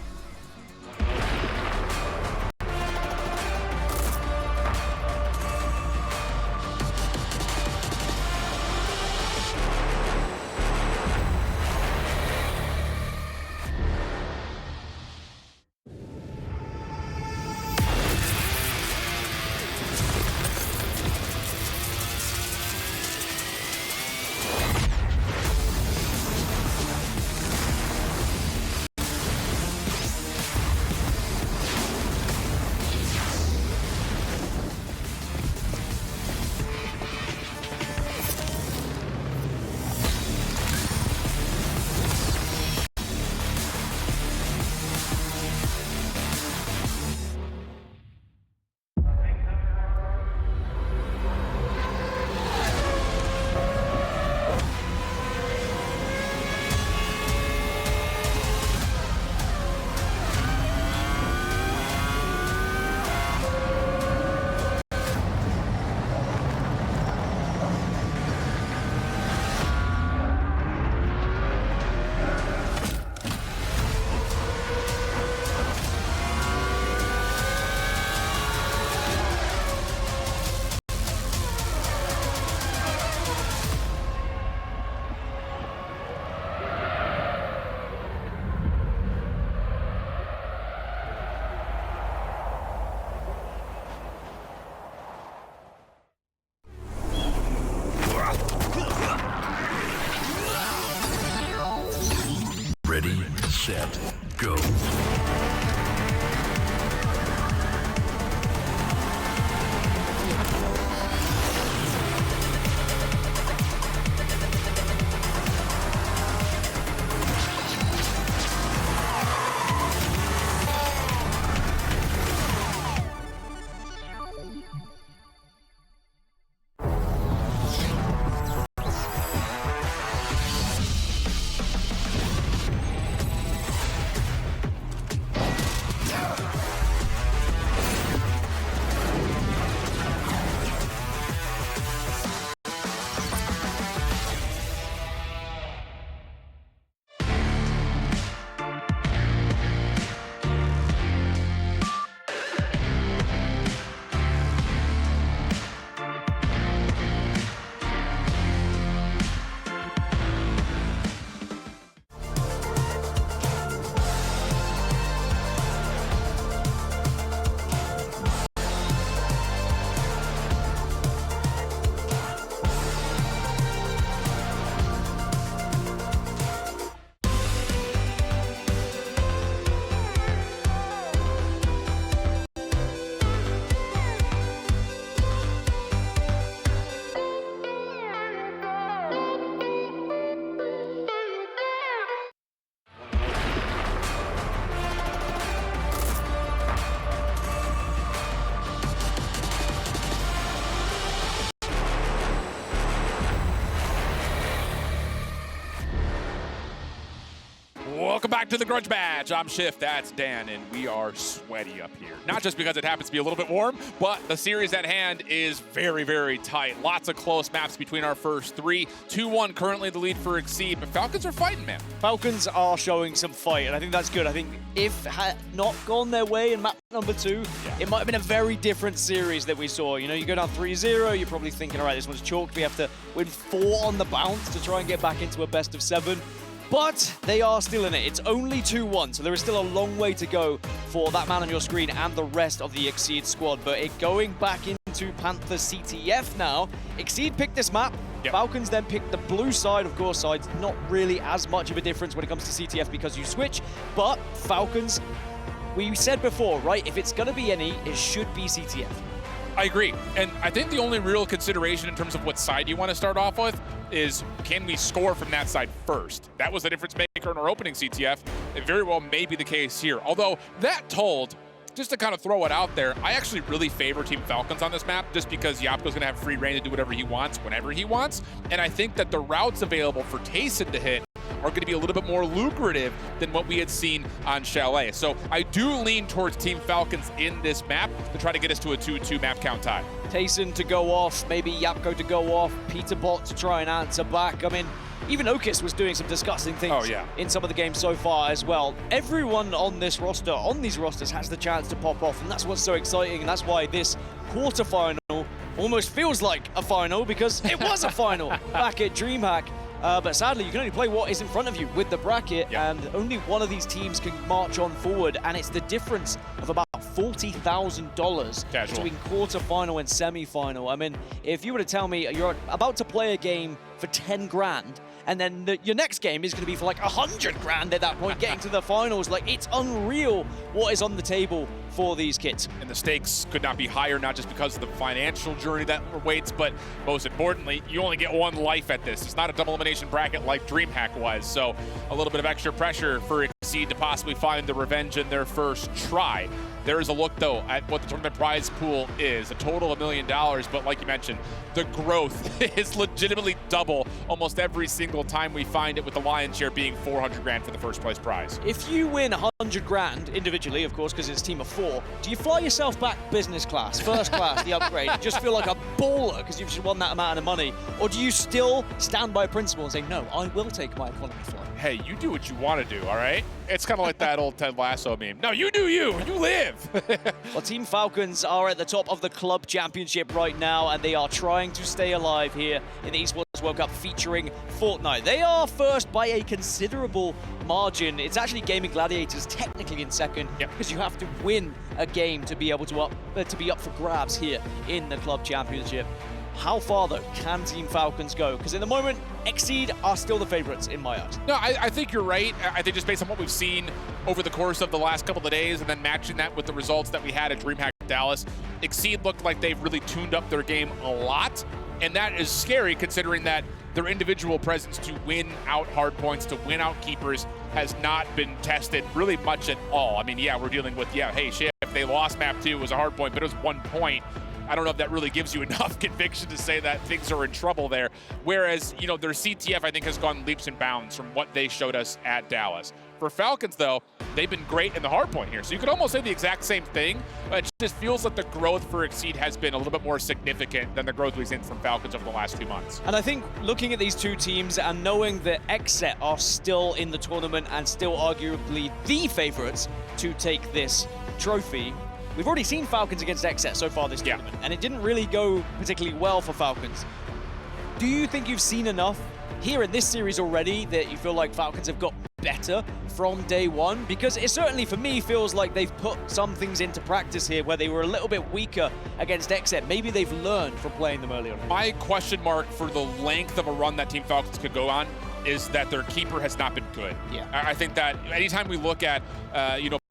Welcome back to the Grudge Badge. I'm Shift, that's Dan, and we are sweaty up here. Not just because it happens to be a little bit warm, but the series at hand is very, very tight. Lots of close maps between our first three. 2-1 currently the lead for Exceed, but Falcons are fighting, man. Falcons are showing some fight, and I think that's good. I think if had not gone their way in map number 2, it might have been a very different series that we saw. You know, you go down 3-0, you're probably thinking, all right, this one's chalked. We have to win 4 on the bounce to try and get back into a best of 7. But they are still in it. It's only 2-1, so there is still a long way to go for that man on your screen and the rest of the Exceed squad. But going back into Panther CTF now, Exceed picked this map. Falcons then picked the blue side. Of course, side's not really as much of a difference when it comes to CTF because you switch. But Falcons, we said before, right? If it's going to be any, it should be CTF. I agree. And I think the only real consideration in terms of what side you want to start off with is, can we score from that side first? That was the difference maker in our opening CTF. It very well may be the case here. Although, that told, just to kind of throw it out there, I actually really favor Team Falcons on this map just because Yapko's going to have free reign to do whatever he wants, whenever he wants. And I think that the routes available for Tayson to hit are going to be a little bit more lucrative than what we had seen on Chalet. So I do lean towards Team Falcons in this map to try to get us to a 2-2 map count tie. Tayson to go off, maybe Yapko to go off, Peterbot to try and answer back. I mean, even Okis was doing some disgusting things in some of the games so far as well. Everyone on this roster, on these rosters, has the chance to pop off, and that's what's so exciting, and that's why this quarterfinal almost feels like a final, because it was a final back at DreamHack. But sadly, you can only play what is in front of you with the bracket, and only one of these teams can march on forward, and it's the difference of about $40,000 between quarterfinal and semi-final. I mean, if you were to tell me you're about to play a game for 10 grand, and then your next game is going to be for like 100 grand at that point, getting to the finals, like, it's unreal what is on the table for these kids. And the stakes could not be higher, not just because of the financial journey that awaits, but most importantly, you only get one life at this. It's not a double elimination bracket like DreamHack was, so a little bit of extra pressure for Exceed to possibly find the revenge in their first try. There is a look, though, at what the tournament prize pool is, a total of $1 million, but like you mentioned, the growth is legitimately double almost every single time we find it, with the lion's share being 400 grand for the first place prize. If you win 100 grand individually, of course, because it's a team of 4, do you fly yourself back business class, first class, the upgrade, just feel like a baller because you've just won that amount of money? Or do you still stand by principle and say, no, I will take my economy flight? Hey, you do what you want to do, all right? It's kind of like that old Ted Lasso meme. No, you do you live. Well, Team Falcons are at the top of the club championship right now, and they are trying to stay alive here in the Esports World Cup featuring Fortnite. They are first by a considerable margin. It's actually Gaming Gladiators technically in second, because you have to win a game to be able to be up for grabs here in the club championship. How far, though, can Team Falcons go? Because in the moment, Exceed are still the favorites in my eyes. No, I think you're right. I think just based on what we've seen over the course of the last couple of days, and then matching that with the results that we had at DreamHack Dallas, Exceed looked like they've really tuned up their game a lot. And that is scary, considering that their individual presence to win out hard points, to win out keepers, has not been tested really much at all. I mean, yeah, we're dealing with, hey, shit, if they lost map 2, it was a hard point, but it was 1 point. I don't know if that really gives you enough conviction to say that things are in trouble there. Whereas, their CTF, I think, has gone leaps and bounds from what they showed us at Dallas. For Falcons, though, they've been great in the hard point here. So you could almost say the exact same thing, but it just feels like the growth for Exceed has been a little bit more significant than the growth we've seen from Falcons over the last 2 months. And I think looking at these two teams and knowing that XSET are still in the tournament and still arguably the favorites to take this trophy, we've already seen Falcons against XSET so far this tournament, and it didn't really go particularly well for Falcons. Do you think you've seen enough here in this series already that you feel like Falcons have got better from day one? Because it certainly, for me, feels like they've put some things into practice here where they were a little bit weaker against XSET. Maybe they've learned from playing them earlier. My question mark for the length of a run that Team Falcons could go on is that their keeper has not been good. I think that anytime we look at,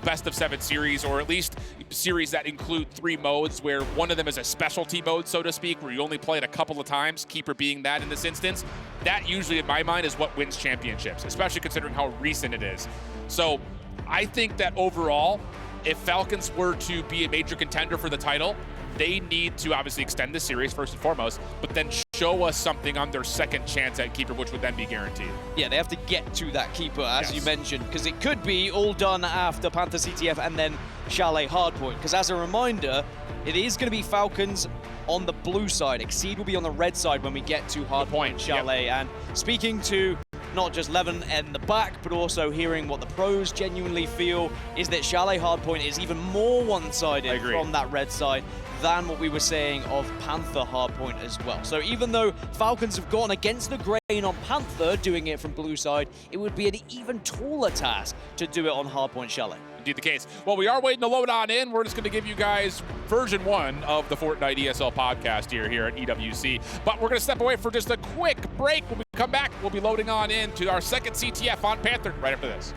best of 7 series, or at least series that include 3 modes, where one of them is a specialty mode, so to speak, where you only play it a couple of times, keeper being that in this instance, that usually, in my mind, is what wins championships, especially considering how recent it is. So I think that overall, if Falcons were to be a major contender for the title, they need to obviously extend the series first and foremost, but then show us something on their second chance at keeper, which would then be guaranteed. Yeah, they have to get to that keeper, as Yes. you mentioned, because it could be all done after Panther CTF and then Chalet Hardpoint. Because as a reminder, it is going to be Falcons on the blue side. Exceed will be on the red side when we get to Hardpoint Chalet. Yep. And speaking to not just Levin in the back, but also hearing what the pros genuinely feel, is that Chalet Hardpoint is even more one-sided from that red side than what we were saying of Panther Hardpoint as well. So even though Falcons have gone against the grain on Panther, doing it from blue side, it would be an even taller task to do it on Hardpoint Chalet. Indeed the case. Well, we are waiting to load on in. We're just going to give you guys version 1 of the Fortnite ESL podcast here at EWC. But we're going to step away for just a quick break. When we come back, we'll be loading on in to our second CTF on Panther right after this.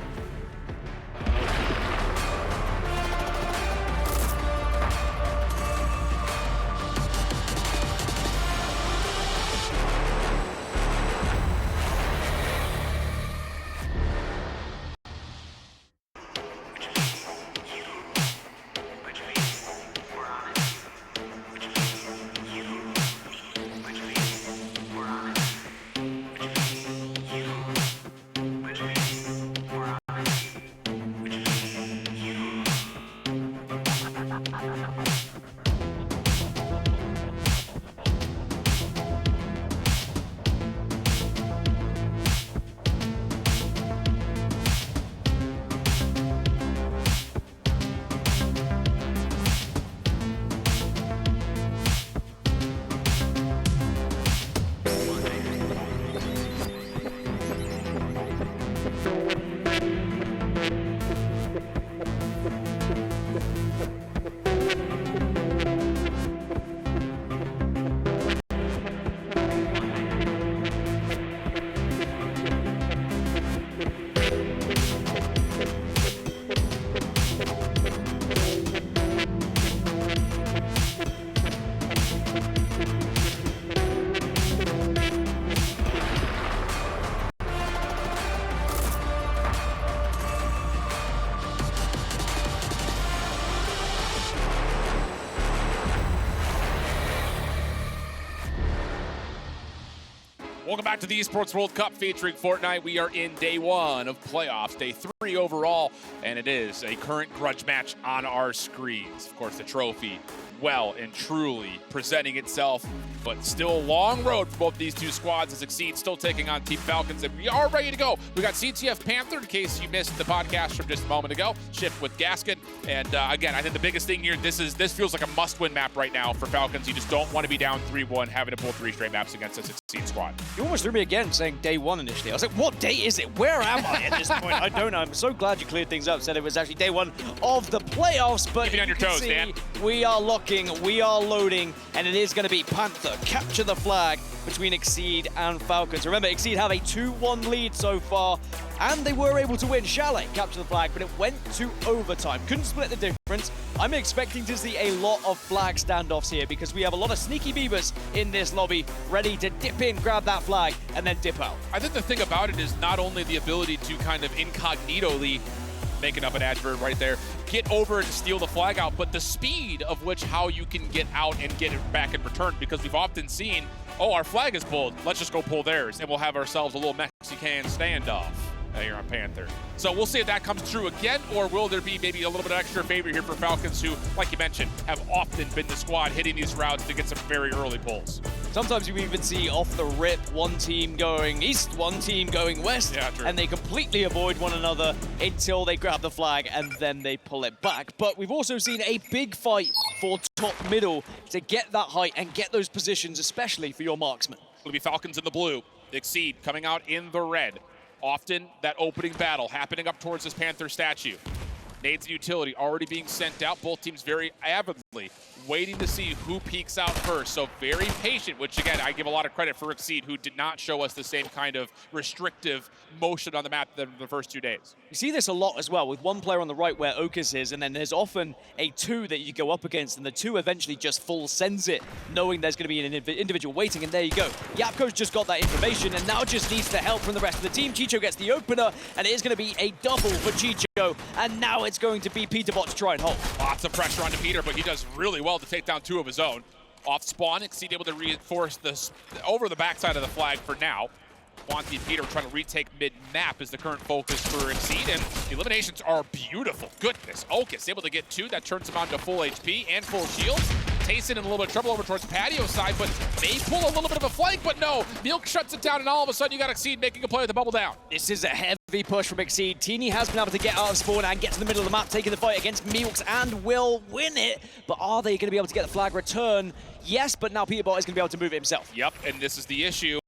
Welcome back to the Esports World Cup featuring Fortnite. We are in day 1 of playoffs, day 3 overall, and it is a current grudge match on our screens. Of course, the trophy well and truly presenting itself, but still a long road for both these two squads as Exceed still taking on Team Falcons, and we are ready to go. We got CTF Panther, in case you missed the podcast from just a moment ago, shift with Gaskin, and again, I think the biggest thing here, this feels like a must-win map right now for Falcons. You just don't want to be down 3-1, having to pull 3 straight maps against this Exceed squad. You almost threw me again saying day 1 initially. I was like, what day is it? Where am I at this point? I don't know. I'm so glad you cleared things up, said it was actually day 1 of the playoffs, but keep it on your toes, Dan. We are locking, we are loading, and it is going to be Panther capture the flag between Exceed and Falcons. Remember, Exceed have a 2-1 lead so far, and they were able to win Chalet capture the flag, but it went to overtime. Couldn't split the difference. I'm expecting to see a lot of flag standoffs here because we have a lot of sneaky beavers in this lobby ready to dip in, grab that flag, and then dip out. I think the thing about it is not only the ability to kind of incognito-ly, making up an adverb right there, get over and steal the flag out, but the speed of which how you can get out and get it back in return, because we've often seen, oh, our flag is pulled, let's just go pull theirs, and we'll have ourselves a little Mexican standoff here on Panther. So we'll see if that comes true again, or will there be maybe a little bit of extra favor here for Falcons, who, like you mentioned, have often been the squad hitting these routes to get some very early pulls. Sometimes you even see off the rip one team going east, one team going west, and they completely avoid one another until they grab the flag and then they pull it back. But we've also seen a big fight for top middle to get that height and get those positions, especially for your marksman. It'll be Falcons in the blue, Exceed coming out in the red. Often that opening battle happening up towards this Panther statue. Nades and utility already being sent out. Both teams very avidly waiting to see who peeks out first. So very patient, which again, I give a lot of credit for Exceed, who did not show us the same kind of restrictive motion on the map than the first 2 days. You see this a lot as well with one player on the right where Okus is, and then there's often a 2 that you go up against, and the 2 eventually just full sends it, knowing there's going to be an individual waiting, and there you go. Yapko's just got that information, and now just needs the help from the rest of the team. Chicho gets the opener, and it is going to be a double for Chicho, and now it's going to be Peterbot to try and hold. Lots of pressure onto Peter, but he does really well to take down 2 of his own. Off spawn, Exceed able to reinforce this over the backside of the flag for now. Quanti and Peter trying to retake mid-map is the current focus for Exceed, and the eliminations are beautiful. Goodness, Okus able to get 2. That turns him on to full HP and full shields. Tayson in a little bit of trouble over towards patio side, but may pull a little bit of a flank, but no. Milk shuts it down, and all of a sudden you got Exceed making a play with the bubble down. This is a heavy push from Exceed. Teeny has been able to get out of spawn and get to the middle of the map, taking the fight against Milks, and will win it. But are they going to be able to get the flag return? Yes, but now Peterbot is going to be able to move it himself. Yep, and this is the issue.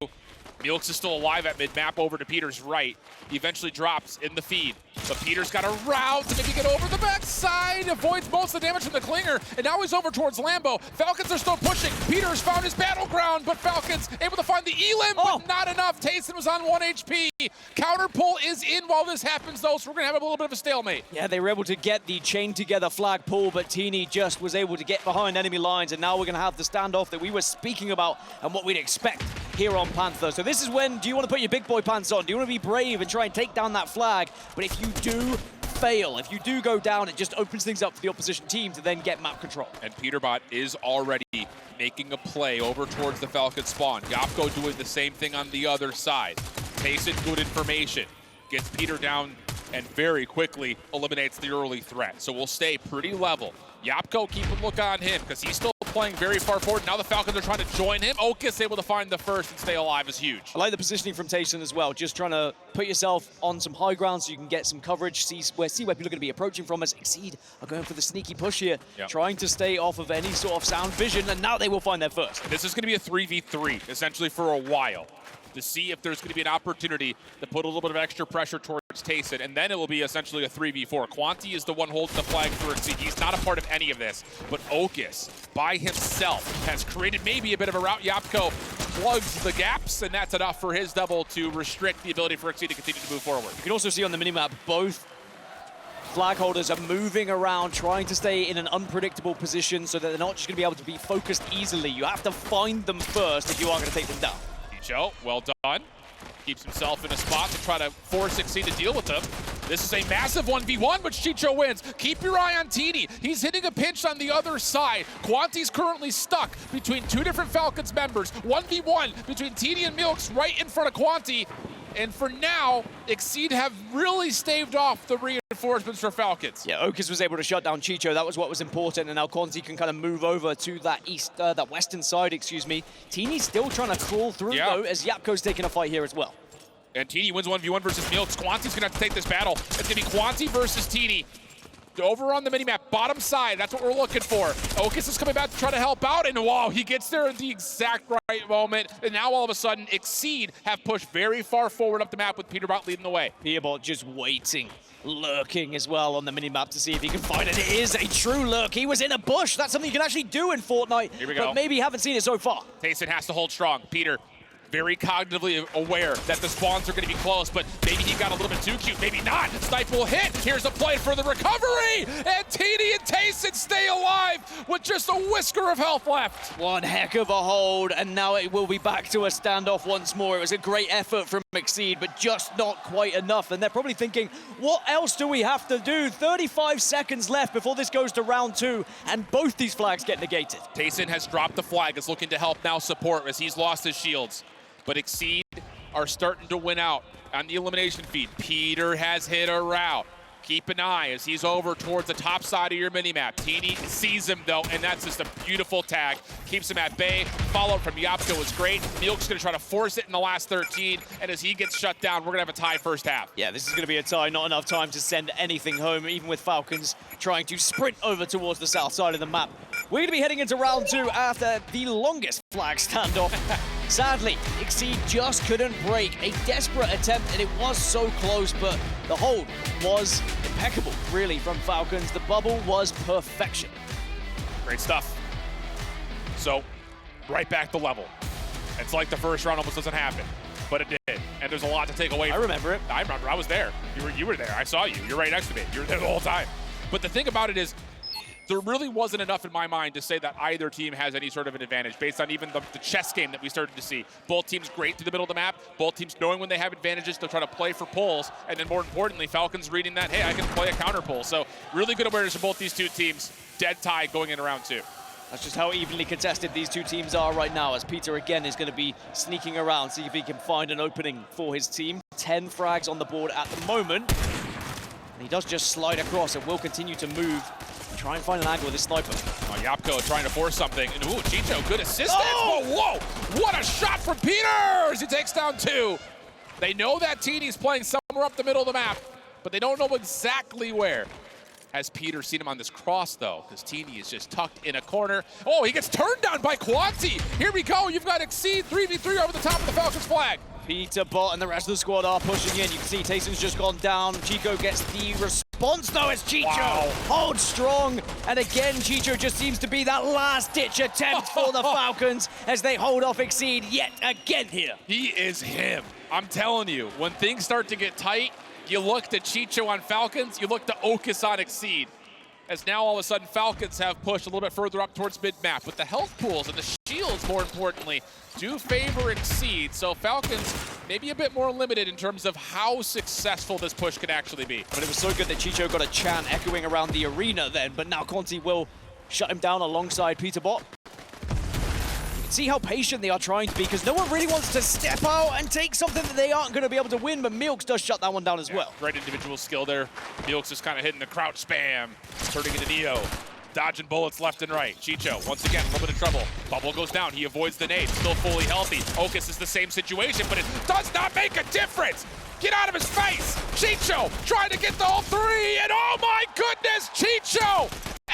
Milks is still alive at mid-map over to Peter's right. He eventually drops in the feed, but Peter's got a route to maybe get over the backside, avoids most of the damage from the Klinger, and now he's over towards Lambo. Falcons are still pushing. Peter's found his battleground, but Falcons able to find the Elim, but not enough. Tayson was on 1 HP. Counter pull is in while this happens, though, so we're going to have a little bit of a stalemate. Yeah, they were able to get the chain together flag pull, but Teeny just was able to get behind enemy lines, and now we're going to have the standoff that we were speaking about and what we'd expect here on Panther. So this is when, do you want to put your big boy pants on? Do you want to be brave and try and take down that flag? But if you do fail, if you do go down, it just opens things up for the opposition team to then get map control. And Peterbot is already making a play over towards the Falcon spawn. Yapko doing the same thing on the other side. Tayson, good information. Gets Peter down and very quickly eliminates the early threat. So we'll stay pretty level. Yapko, keep a look on him because he's still playing very far forward. Now the Falcons are trying to join him. Okus able to find the first and stay alive is huge. I like the positioning from Tayson as well. Just trying to put yourself on some high ground so you can get some coverage, see where people are going to be approaching from as Exceed are going for the sneaky push here, trying to stay off of any sort of sound vision, and now they will find their first. This is going to be a 3v3, essentially for a while, to see if there's going to be an opportunity to put a little bit of extra pressure towards Tayson, and then it will be essentially a 3v4. Quanti is the one holding the flag for Exceed. He's not a part of any of this, but Okus, by himself, has created maybe a bit of a route. Yapko plugs the gaps, and that's enough for his double to restrict the ability for Exceed to continue to move forward. You can also see on the minimap, both flag holders are moving around, trying to stay in an unpredictable position so that they're not just going to be able to be focused easily. You have to find them first if you are going to take them down. Chicho, well done. Keeps himself in a spot to try to force Exceed to deal with them. This is a massive 1v1, but Chicho wins. Keep your eye on Teeny. He's hitting a pinch on the other side. Quanti's currently stuck between 2 different Falcons members. 1v1 between Teeny and Milks right in front of Quanti. And for now, Exceed have really staved off the reinforcements for Falcons. Yeah, Okus was able to shut down Chicho. That was what was important, and now Quanti can kind of move over to that western side, excuse me. Teeny's still trying to crawl through, though, as Yapko's taking a fight here as well. And Teeny wins 1v1 versus Milks. Quanti's going to have to take this battle. It's going to be Quanti versus Teeny. Over on the minimap, bottom side, that's what we're looking for. Okus is coming back to try to help out, and wow, he gets there at the exact right moment. And now all of a sudden, Exceed have pushed very far forward up the map with Peterbot leading the way. Peterbot just waiting, lurking as well on the minimap to see if he can find it. It is a true lurk. He was in a bush. That's something you can actually do in Fortnite, Here we go. But maybe you haven't seen it so far. Tayson has to hold strong. Peter, very cognitively aware that the spawns are going to be close, but maybe he got a little bit too cute, maybe not. Snipe will hit. Here's a play for the recovery, and Teeny and Tayson stay alive with just a whisker of health left. One heck of a hold, and now it will be back to a standoff once more. It was a great effort from Exceed, but just not quite enough, and they're probably thinking, what else do we have to do? 35 seconds left before this goes to round 2, and both these flags get negated. Tayson has dropped the flag, is looking to help now support as he's lost his shields. But Exceed are starting to win out on the elimination feed. Peter has hit a route. Keep an eye as he's over towards the top side of your minimap. Teeny sees him though, and that's just a beautiful tag. Keeps him at bay. Follow-up from Yapko was great. Milk's gonna try to force it in the last 13, and as he gets shut down, we're gonna have a tie first half. Yeah, this is gonna be a tie. Not enough time to send anything home, even with Falcons trying to sprint over towards the south side of the map. We're gonna be heading into round 2 after the longest flag standoff. Sadly, Exceed just couldn't break. A desperate attempt, and it was so close, but the hold was impeccable, really, from Falcons. The bubble was perfection. Great stuff. So, right back to level. It's like the first round almost doesn't happen, but it did. And there's a lot to take away from I remember it. I remember. I was there. You were there. I saw you. You're right next to me. You were there the whole time. But the thing about it is, there really wasn't enough in my mind to say that either team has any sort of an advantage based on even the chess game that we started to see. Both teams great through the middle of the map. Both teams knowing when they have advantages to try to play for pulls. And then more importantly, Falcons reading that, hey, I can play a counter pull. So really good awareness of both these two teams. Dead tie going into round 2. That's just how evenly contested these two teams are right now, as Peter again is going to be sneaking around, see if he can find an opening for his team. 10 frags on the board at the moment. And he does just slide across and will continue to move. Try and find an angle with his sniper. Oh, Yapko trying to force something. And ooh, Chicho, good assistance. Oh! Whoa, what a shot from Peters! He takes down 2. They know that Teeny's playing somewhere up the middle of the map, but they don't know exactly where. Has Peter seen him on this cross, though? Because Teeny is just tucked in a corner. Oh, he gets turned down by Quanti. Here we go. You've got Exceed 3v3 over the top of the Falcons flag. Peter Bot and the rest of the squad are pushing in. You can see Tayson's just gone down. Chico gets the response, though, as Chicho holds strong. And again, Chicho just seems to be that last-ditch attempt for the Falcons as they hold off Exceed yet again here. He is him. I'm telling you, when things start to get tight, you look to Chicho on Falcons, you look to Okus on Exceed. As now all of a sudden Falcons have pushed a little bit further up towards mid-map, but the health pools and the shields, more importantly, do favor Exceed. So Falcons maybe a bit more limited in terms of how successful this push can actually be. But it was so good that Chicho got a chant echoing around the arena then, but now Conti will shut him down alongside Peter Bot. See how patient they are trying to be, because no one really wants to step out and take something that they aren't going to be able to win, but Milks does shut that one down as well. Great individual skill there. Milks is kind of hitting the crouch spam, turning into Neo, dodging bullets left and right. Chicho, once again, a little bit of trouble. Bubble goes down, he avoids the nade, still fully healthy. Okus is the same situation, but it does not make a difference. Get out of his face! Chicho trying to get the whole 3, and oh my goodness, Chicho!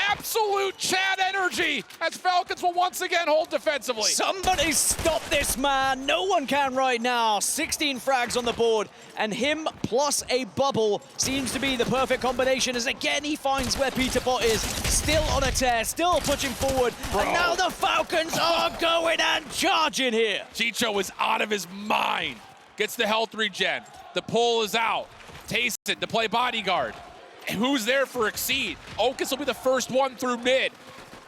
Absolute Chad energy as Falcons will once again hold defensively. Somebody stop this man. No one can right now. 16 frags on the board, and him plus a bubble seems to be the perfect combination, as again he finds where Peter Bot is. Still on a tear, still pushing forward. Bro. And now the Falcons are going and charging here. Chicho is out of his mind. Gets the health regen. The pull is out. Tayson to play bodyguard. Who's there for Exceed? Okus will be the first one through mid.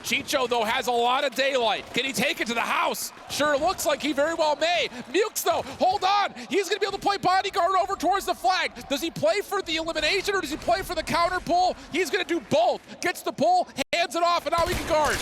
Chicho, though, has a lot of daylight. Can he take it to the house? Sure looks like he very well may. Milks, though, hold on. He's going to be able to play bodyguard over towards the flag. Does he play for the elimination or does he play for the counter pull? He's going to do both. Gets the pull, hands it off, and now he can guard.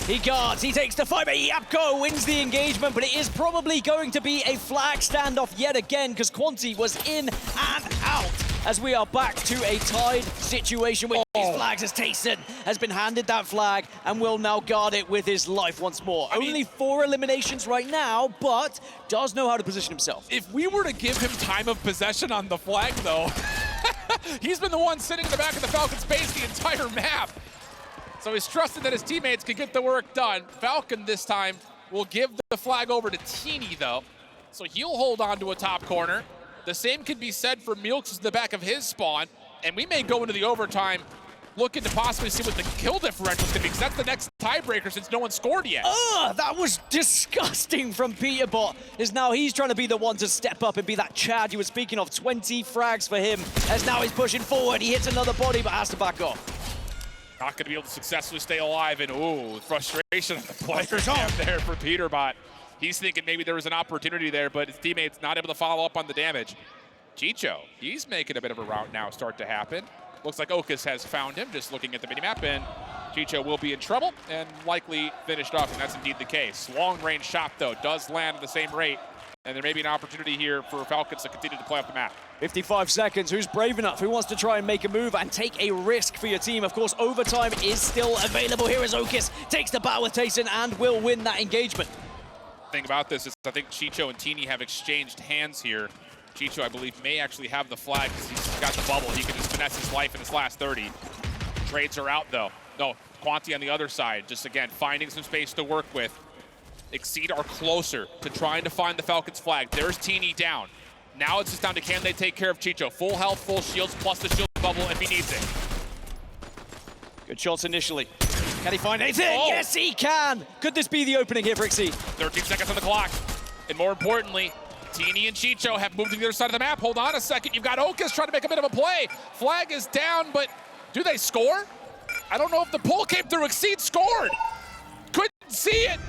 He guards, he takes the fight, but Yapko wins the engagement, but it is probably going to be a flag standoff yet again, because Quanti was in and out, as we are back to a tied situation with these flags, as Tayson has been handed that flag and will now guard it with his life once more. Only 4 eliminations right now, but does know how to position himself. If we were to give him time of possession on the flag, though, he's been the one sitting in the back of the Falcons base the entire map. So he's trusting that his teammates can get the work done. Falcon this time will give the flag over to Teeny, though. So he'll hold on to a top corner. The same can be said for Milks in the back of his spawn. And we may go into the overtime looking to possibly see what the kill differential is going to be, because that's the next tiebreaker since no one scored yet. That was disgusting from Peter Bot, as now he's trying to be the one to step up and be that Chad you were speaking of. 20 frags for him, as now he's pushing forward. He hits another body, but has to back off. Not going to be able to successfully stay alive, and ooh, frustration on the player's arm there for Peter Bot. He's thinking maybe there was an opportunity there, but his teammates not able to follow up on the damage. Chicho, he's making a bit of a route now start to happen. Looks like Okus has found him, just looking at the minimap, and Chicho will be in trouble and likely finished off, and that's indeed the case. Long-range shot, though, does land at the same rate, and there may be an opportunity here for Falcons to continue to play up the map. 55 seconds. Who's brave enough? Who wants to try and make a move and take a risk for your team? Of course, overtime is still available. Here is Okus, takes the battle with Tayson and will win that engagement. The thing about this is I think Chicho and Teeny have exchanged hands here. Chicho, I believe, may actually have the flag because he's got the bubble. He can just finesse his life in his last 30. Trades are out, though. No, Quanti on the other side, just, again, finding some space to work with. Exceed are closer to trying to find the Falcons flag. There's Teeny down. Now it's just down to can they take care of Chicho. Full health, full shields, plus the shield bubble if he needs it. Good shots initially. Can he find anything? Yes, he can! Could this be the opening here for Exceed? 13 seconds on the clock. And more importantly, Teeny and Chicho have moved to the other side of the map. Hold on a second. You've got Okus trying to make a bit of a play. Flag is down, but do they score? I don't know if the pull came through. Exceed scored. Couldn't see it.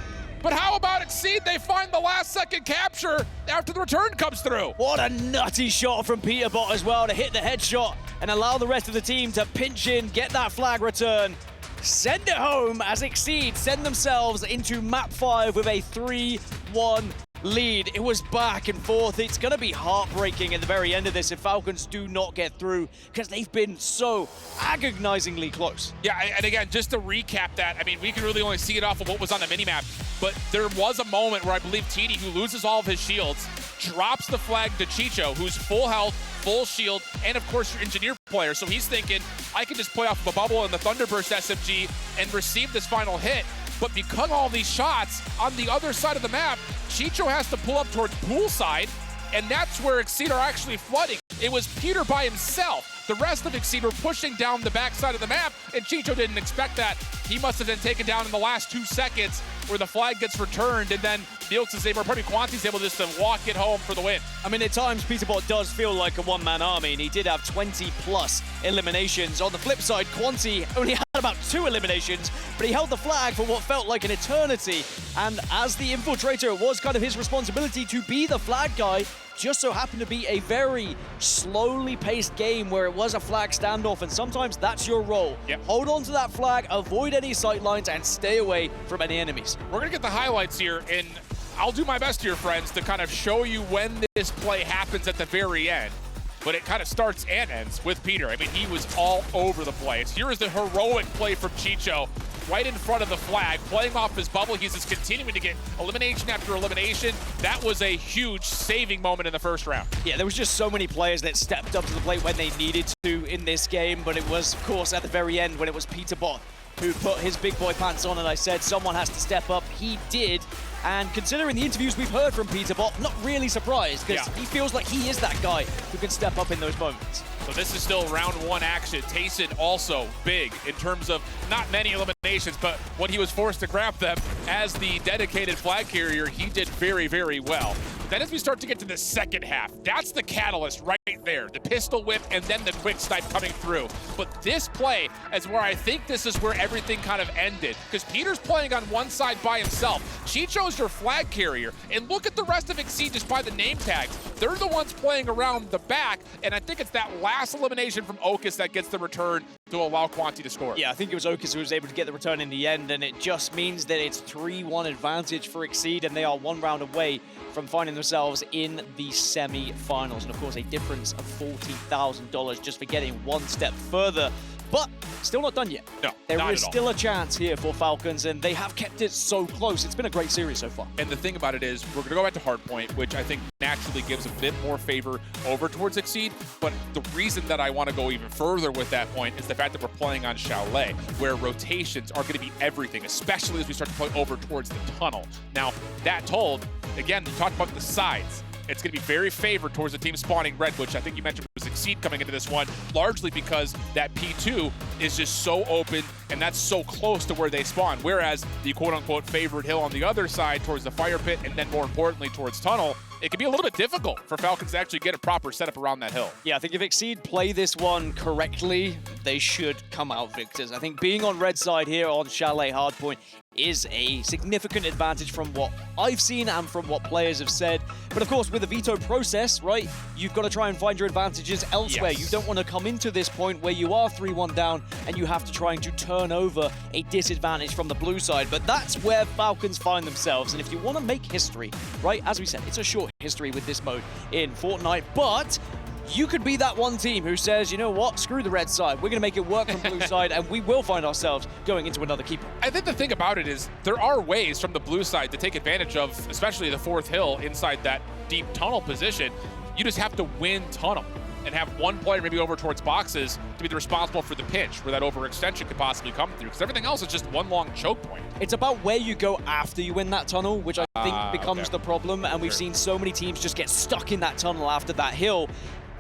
But how about Exceed? They find the last-second capture after the return comes through. What a nutty shot from Peter Bot as well to hit the headshot and allow the rest of the team to pinch in, get that flag return. send it home as Exceed send themselves into map 5 with a 3-1 lead. It was back and forth. It's going to be heartbreaking at the very end of this if Falcons do not get through, because they've been so agonizingly close. Yeah, and again, just to recap that, I mean, we can really only see it off of what was on the minimap, but there was a moment where I believe TD, who loses all of his shields, drops the flag to Chicho, who's full health, full shield, and of course your engineer player. So he's thinking, I can just play off of a bubble in the Thunderburst SMG and receive this final hit. But because all these shots on the other side of the map, Chicho has to pull up towards poolside, and that's where Exceed are actually flooding. It was Peter by himself. The rest of Exceed were pushing down the backside of the map, and Chicho didn't expect that. He must have been taken down in the last 2 seconds where the flag gets returned, and then Felix is able, probably Quanti's able just to walk it home for the win. I mean, at times, Peterbot does feel like a one-man army, and he did have 20-plus eliminations. On the flip side, Quanti only had about 2 eliminations, but he held the flag for what felt like an eternity. And as the infiltrator, it was kind of his responsibility to be the flag guy. Just so happened to be a very slowly paced game where it was a flag standoff, and sometimes that's your role. Yep. Hold on to that flag, avoid any sight lines, and stay away from any enemies. We're going to get the highlights here, and I'll do my best here, friends, to kind of show you when this play happens at the very end. But it kind of starts and ends with Peter. I mean, he was all over the place. Here is the heroic play from Chicho, right in front of the flag, playing off his bubble. He's just continuing to get elimination after elimination. That was a huge saving moment in the first round. Yeah, there was just so many players that stepped up to the plate when they needed to in this game, but it was, of course, at the very end when it was Peterbot who put his big boy pants on, and I said someone has to step up. He did. And considering the interviews we've heard from Peterbot, I'm not really surprised, because he feels like he is that guy who can step up in those moments. So this is still round 1 action. Tayson also big in terms of not many eliminations, but when he was forced to grab them as the dedicated flag carrier, he did very, very well. Then as we start to get to the second half, that's the catalyst right there. The pistol whip and then the quick snipe coming through. But this play is where I think this is where everything kind of ended, because Peter's playing on one side by himself. Chicho's your flag carrier, and look at the rest of Exceed just by the name tags. They're the ones playing around the back, and I think it's that last elimination from Okus that gets the return to allow Quanti to score. Yeah, I think it was Okus who was able to get the return in the end, and it just means that it's 3-1 advantage for Exceed, and they are 1 round away from finding themselves in the semi-finals. And of course, a difference of $40,000 just for getting 1 step further. But still not done yet. No, there is still a chance here for Falcons, and they have kept it so close. It's been a great series so far. And the thing about it is, we're going to go back to Hardpoint, which I think naturally gives a bit more favor over towards Exceed. But the reason that I want to go even further with that point is the fact that we're playing on Chalet, where rotations are going to be everything, especially as we start to play over towards the tunnel. Now, that told, again, you talked about the sides. It's going to be very favored towards the team spawning red, which I think you mentioned was Exceed coming into this one, largely because that P2 is just so open, and that's so close to where they spawn. Whereas the quote-unquote favorite hill on the other side towards the fire pit, and then more importantly towards tunnel, it can be a little bit difficult for Falcons to actually get a proper setup around that hill. Yeah, I think if Exceed play this one correctly, they should come out victors. I think being on red side here on Chalet Hardpoint is a significant advantage from what I've seen and from what players have said. But of course, with the veto process, right, you've got to try and find your advantages elsewhere. You don't want to come into this point where you are 3-1 down and you have to try to turn over a disadvantage from the blue side. But that's where Falcons find themselves. And if you want to make history, right, as we said, it's a short history with this mode in Fortnite, but you could be that one team who says, you know what, screw the red side. We're going to make it work from blue side, and we will find ourselves going into another keeper. I think the thing about it is there are ways from the blue side to take advantage of, especially the 4th hill inside that deep tunnel position. You just have to win tunnel and have one player maybe over towards boxes to be the responsible for the pinch where that overextension could possibly come through, because everything else is just one long choke point. It's about where you go after you win that tunnel, which I think becomes the problem, and we've seen so many teams just get stuck in that tunnel after that hill.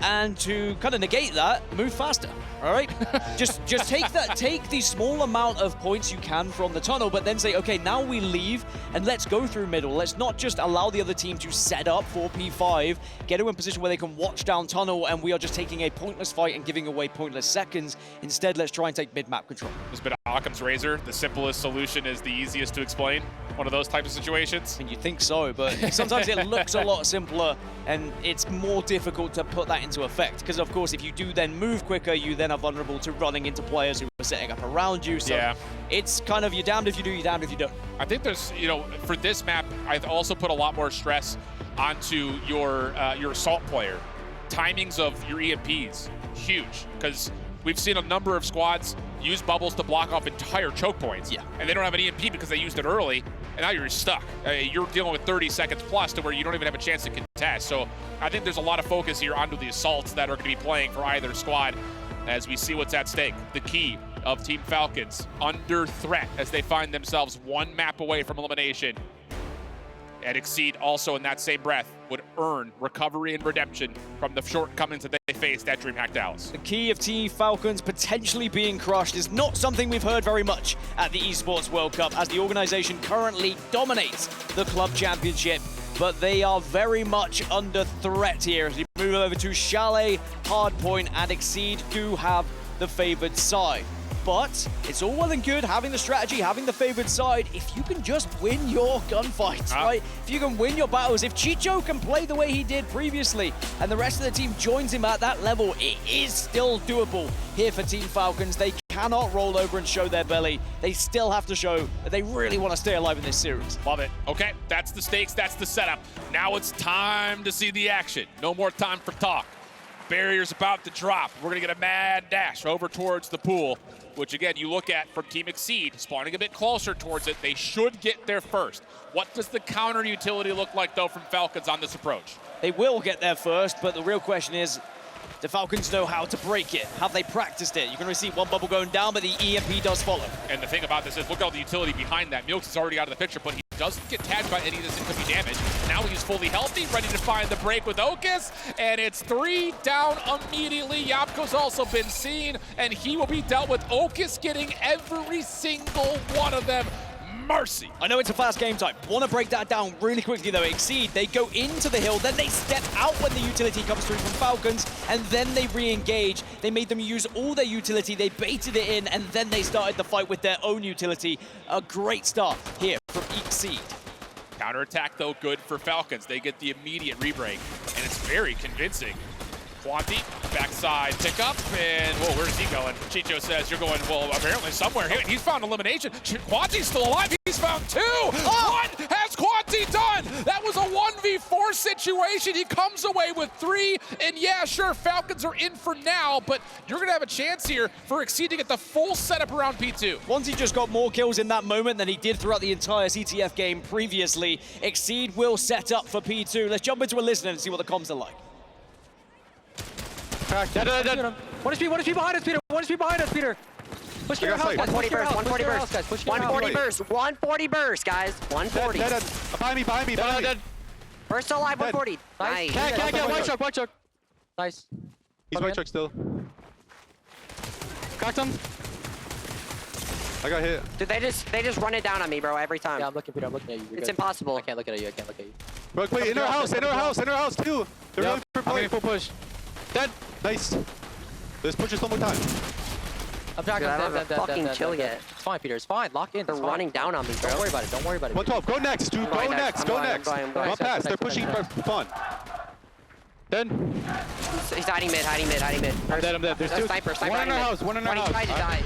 And to kind of negate that, move faster, all right? just take the small amount of points you can from the tunnel, but then say, okay, now we leave and let's go through middle. Let's not just allow the other team to set up for P5, get them in a position where they can watch down tunnel, and we are just taking a pointless fight and giving away pointless seconds. Instead, let's try and take mid-map control. This bit of Occam's razor, the simplest solution is the easiest to explain. One of those types of situations. I mean, you think so, but sometimes it looks a lot simpler, and it's more difficult to put that into into effect. Because, of course, if you do then move quicker, you then are vulnerable to running into players who are setting up around you. So yeah. it's kind of you're damned if you do, you're damned if you don't. I think there's, you know, for this map, I've also put a lot more stress onto your assault player. Timings of your EMPs, huge, because we've seen a number of squads use bubbles to block off entire choke points. Yeah. And they don't have an EMP because they used it early, and now you're stuck. You're dealing with 30 seconds plus to where you don't even have a chance to contest. So I think there's a lot of focus here onto the assaults that are going to be playing for either squad as we see what's at stake. The key of Team Falcons under threat as they find themselves one map away from elimination. And Exceed also in that same breath would earn recovery and redemption from the shortcomings that they faced at DreamHack Dallas. The key of Team Falcons potentially being crushed is not something we've heard very much at the Esports World Cup, as the organization currently dominates the club championship, but they are very much under threat here as we move over to Chalet, Hardpoint, and Exceed do have the favored side. But it's all well and good having the strategy, having the favored side, if you can just win your gunfights, right? If you can win your battles, if Chicho can play the way he did previously and the rest of the team joins him at that level, it is still doable here for Team Falcons. They cannot roll over and show their belly. They still have to show that they really want to stay alive in this series. Love it. Okay, that's the stakes, that's the setup. Now it's time to see the action. No more time for talk. Barrier's about to drop. We're gonna get a mad dash over towards the pool, which again, you look at from Team Exceed, spawning a bit closer towards it. They should get there first. What does the counter utility look like though from Falcons on this approach? They will get there first, but the real question is, do Falcons know how to break it? Have they practiced it? You're going to see one bubble going down, but the EMP does follow. And the thing about this is, look at all the utility behind that. Milks is already out of the picture, but he doesn't get tagged by any of this incoming damage. Now he's fully healthy, ready to find the break with Okus, and it's 3 down immediately. Yapko's also been seen, and he will be dealt with. Okus getting every single one of them. Mercy. I know it's a fast game time. Want to break that down really quickly though. Exceed, they go into the hill, then they step out when the utility comes through from Falcons, and then they re-engage. They made them use all their utility, they baited it in, and then they started the fight with their own utility. A great start here from Exceed. Counterattack though, good for Falcons. They get the immediate re-break, and it's very convincing. Quanti, backside pickup, and whoa, where's he going? Chicho says you're going, well, apparently somewhere. He's found elimination. Quanti's still alive, he's found 2! What has Quanti done? That was a 1v4 situation. He comes away with 3, and yeah, sure, Falcons are in for now, but you're gonna have a chance here for Exceed to get the full setup around P2. Quanti just got more kills in that moment than he did throughout the entire CTF game previously. Exceed will set up for P2. Let's jump into a listen and see what the comms are like. Dead. One HP behind us, Peter. One HP behind us, Peter. Push your house, guys. 140 burst, 140 burst. Guys. 140 burst, 140 burst, guys. 140. Dead. Behind me. Burst alive, 140. Nice. Can't get white choke. Nice. He's white choke still. Cracked him. I got hit. Dude, they just run it down on me, bro, every time. Yeah, I'm looking, Peter. I'm looking at you. It's impossible. I can't look at you. Bro, wait, in our house too. They're really for I'm play. getting full push. Dead. Nice. Let's push this one more time. I'm tracking. Dude, I don't have a fucking kill yet. It's fine, Peter. It's fine. Lock in. They're running down on me, bro. Don't worry about it. 112. Go next, dude. Go next. I'm going. Not past. They're pushing for fun. Dead. He's hiding mid. I'm dead. There's 2. Sniper One in our house. When he tried to die.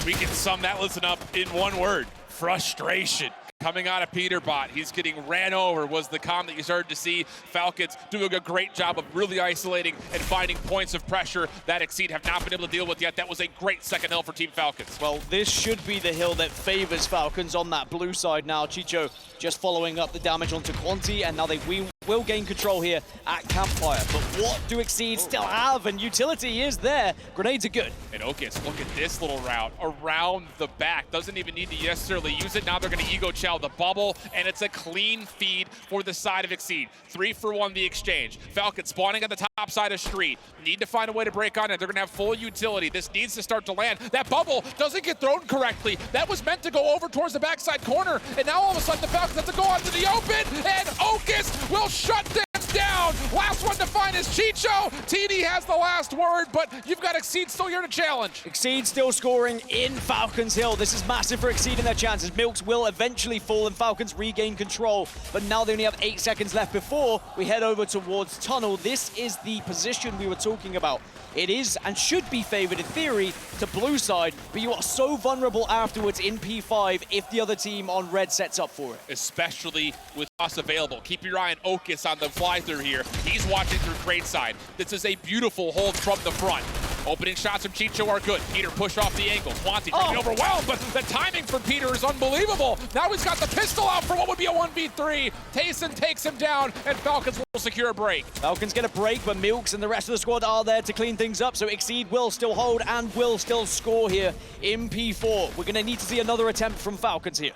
We can sum that listen up in one word: frustration. Coming out of Peterbot, he's getting ran over was the comm that you started to see. Falcons doing a great job of really isolating and finding points of pressure that Exceed have not been able to deal with yet. That was a great second hill for Team Falcons. Well, this should be the hill that favors Falcons on that blue side now. Chicho just following up the damage onto Quanti, and now they will gain control here at Campfire. But what do Exceed still have? And utility is there. Grenades are good. And Okus, look at this little route around the back. Doesn't even need to necessarily use it. Now they're going to ego chow the bubble, and it's a clean feed for the side of Exceed. 3 for 1 the exchange. Falcons spawning at the top side of street. Need to find a way to break on it. They're going to have full utility. This needs to start to land. That bubble doesn't get thrown correctly. That was meant to go over towards the backside corner, and now all of a sudden the Falcons have to go onto the open, and Okus will shut them down. down. Last one to find is Chicho. TD has the last word, but you've got Exceed still here to challenge. Exceed still scoring in Falcons Hill. This is massive for Exceed in their chances. Milks will eventually fall and Falcons regain control, but now they only have 8 seconds left before we head over towards Tunnel. This is the position we were talking about. It is and should be favored in theory to blue side, but you are so vulnerable afterwards in P5 if the other team on red sets up for it. Especially with us available. Keep your eye on Okus on the fly through here. He's watching through crate side. This is a beautiful hold from the front. Opening shots from Chicho are good. Peter push off the angle. Quanti getting overwhelmed, but the timing for Peter is unbelievable. Now he's got the pistol out for what would be a 1v3. Tayson takes him down, and Falcons will secure a break. Falcons get a break, but Milks and the rest of the squad are there to clean things up, so Exceed will still hold and will still score here in P4. We're going to need to see another attempt from Falcons here.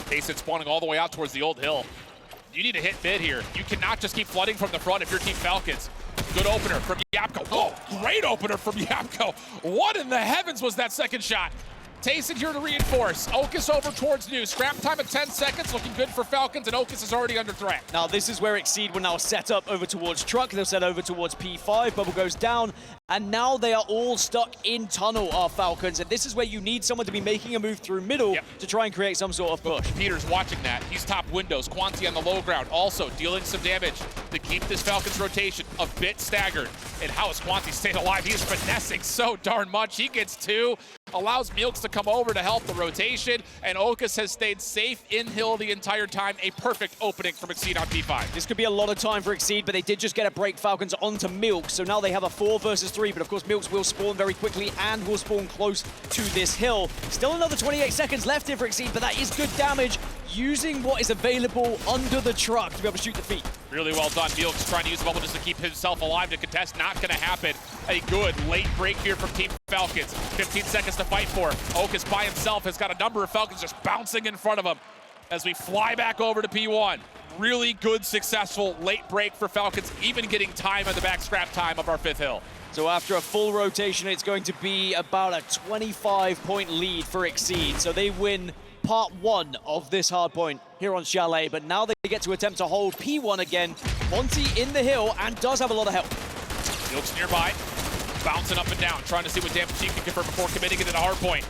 Tayson spawning all the way out towards the old hill. You need to hit mid here. You cannot just keep flooding from the front if you're Team Falcons. Good opener from Yapko. Whoa, great opener from Yapko. What in the heavens was that second shot? Tayson here to reinforce. Okus over towards New. Scrap time at 10 seconds, looking good for Falcons, and Okus is already under threat. Now this is where Exceed will now set up over towards Truck. They'll set over towards P5. Bubble goes down, and now they are all stuck in Tunnel, our Falcons, and this is where you need someone to be making a move through middle to try and create some sort of push. Peter's watching that. He's top windows. Quanti on the low ground, also dealing some damage to keep this Falcons rotation a bit staggered. And how is Quanti staying alive? He is finessing so darn much. He gets 2. Allows Milks to come over to help the rotation, and Okus has stayed safe in hill the entire time. A perfect opening from Exceed on P5. This could be a lot of time for Exceed, but they did just get a break Falcons onto Milks, so now they have a 4 versus 3, but of course Milks will spawn very quickly and will spawn close to this hill. Still another 28 seconds left here for Exceed, but that is good damage, using what is available under the truck to be able to shoot the feet. Really well done. Milks trying to use the bubble just to keep himself alive to contest. Not going to happen. A good late break here from Team Falcons. 15 seconds to fight for. Okus by himself has got a number of Falcons just bouncing in front of him as we fly back over to P1. Really good, successful late break for Falcons, even getting time on the back scrap time of our 5th hill. So after a full rotation, it's going to be about a 25-point lead for Exceed. So they win part 1 of this hard point here on Chalet, but now they get to attempt to hold P1 again. Monty in the hill and does have a lot of help. Milks nearby, bouncing up and down, trying to see what damage he can confirm before committing it to the hard point.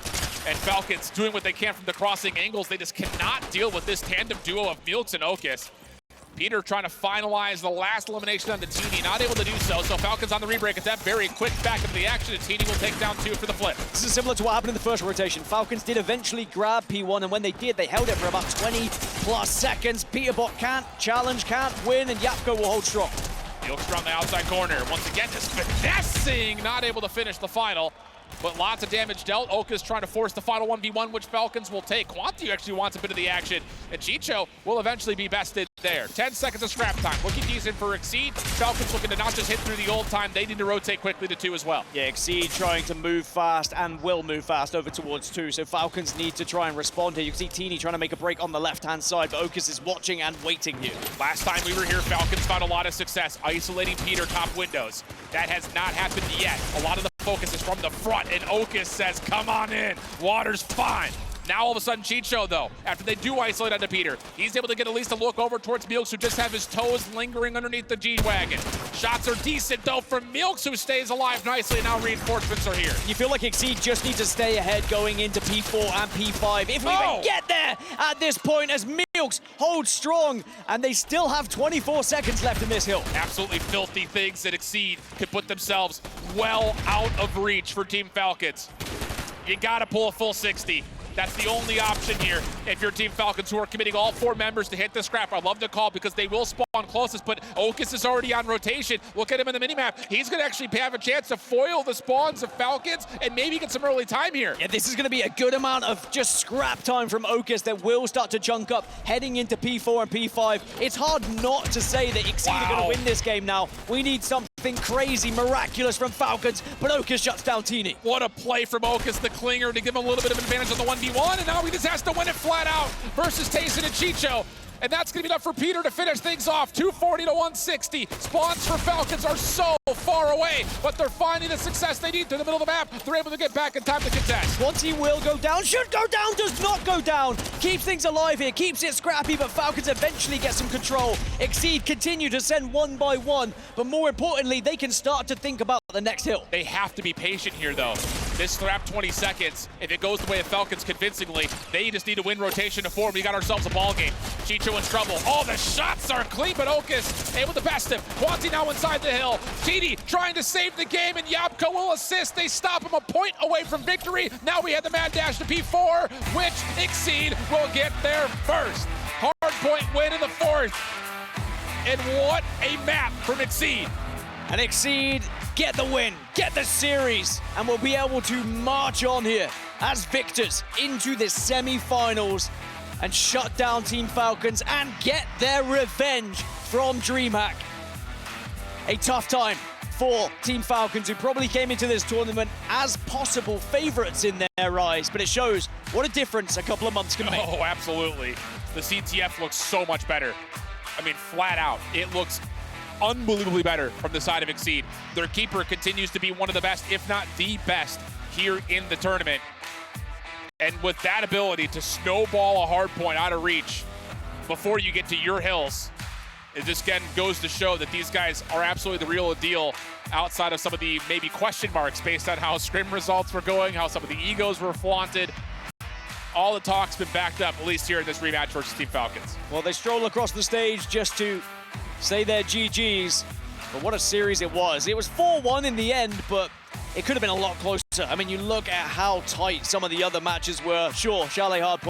And Falcons doing what they can from the crossing angles. They just cannot deal with this tandem duo of Milks and Okus. Peter trying to finalize the last elimination on the Teeny, not able to do so. So Falcons on the rebreak attempt, very quick back into the action, and Teeny will take down 2 for the flip. This is similar to what happened in the first rotation. Falcons did eventually grab P1, and when they did, they held it for about 20+ seconds. Peterbot can't challenge, can't win, and Yapko will hold strong. Milks on the outside corner. Once again, just finessing, not able to finish the final. But lots of damage dealt. Okus trying to force the final 1v1, which Falcons will take. Quanti actually wants a bit of the action, and Chicho will eventually be bested there. 10 seconds of scrap time. Looking decent for Exceed. Falcons looking to not just hit through the old time, they need to rotate quickly to 2 as well. Yeah, Exceed trying to move fast and will move fast over towards 2, so Falcons need to try and respond here. You can see Teeny trying to make a break on the left-hand side, but Okus is watching and waiting here. Last time we were here, Falcons found a lot of success isolating Peter top windows. That has not happened yet. A lot of the focus is from the front, and Okus says, come on in, water's fine. Now all of a sudden Chicho, though, after they do isolate onto Peter, he's able to get at least a look over towards Milks, who just have his toes lingering underneath the G-Wagon. Shots are decent, though, from Milks, who stays alive nicely, and now reinforcements are here. You feel like Exceed just need to stay ahead going into P4 and P5, if we even get there at this point, as Milks holds strong, and they still have 24 seconds left in this hill. Absolutely filthy things that Exceed could put themselves well out of reach for Team Falcons. You gotta pull a full 60. That's the only option here if you're Team Falcons, who are committing all 4 members to hit the scrap. I love the call because they will spawn closest, but Okus is already on rotation. Look at him in the minimap. He's going to actually have a chance to foil the spawns of Falcons and maybe get some early time here. Yeah, this is going to be a good amount of just scrap time from Okus that will start to chunk up heading into P4 and P5. It's hard not to say that Exceed are going to win this game now. We need something crazy, miraculous from Falcons, but Okus shuts down Teeny. What a play from Okus, the clinger, to give him a little bit of advantage on the 1v1, and now he just has to win it flat out versus Tayson and Chicho. and that's going to be enough for Peter to finish things off. 240 to 160. Spawns for Falcons are so far away, but they're finding the success they need through the middle of the map. They're able to get back in time to contest. Swansea will go down, should go down, does not go down. Keeps things alive here, keeps it scrappy, but Falcons eventually get some control. Exceed continue to send one by one, but more importantly, they can start to think about the next hill. They have to be patient here, though. This trap 20 seconds. If it goes the way of Falcons convincingly, they just need to win rotation to 4. We got ourselves a ball game. Chicho in trouble. Oh, the shots are clean, but Okus able to best him. Quanti now inside the hill. TD trying to save the game, and Yapko will assist. They stop him a point away from victory. Now we have the mad dash to P4, which Exceed will get there first. Hard point win in the 4th. And what a map from Exceed. And Exceed get the win, get the series, and we'll be able to march on here as victors into the semi-finals and shut down Team Falcons and get their revenge from DreamHack. A tough time for Team Falcons, who probably came into this tournament as possible favorites in their eyes, but it shows what a difference a couple of months can make. Oh, absolutely. The CTF looks so much better. I mean, flat out, it looks unbelievably better from the side of Exceed. Their keeper continues to be one of the best, if not the best, here in the tournament. And with that ability to snowball a hard point out of reach before you get to your hills, it just again goes to show that these guys are absolutely the real deal outside of some of the maybe question marks based on how scrim results were going, how some of the egos were flaunted. All the talk's been backed up, at least here in this rematch versus Team Falcons. Well, they stroll across the stage just to say their GGs, but what a series it was. It was 4-1 in the end, but it could have been a lot closer. I mean, you look at how tight some of the other matches were. Sure, Chalet hard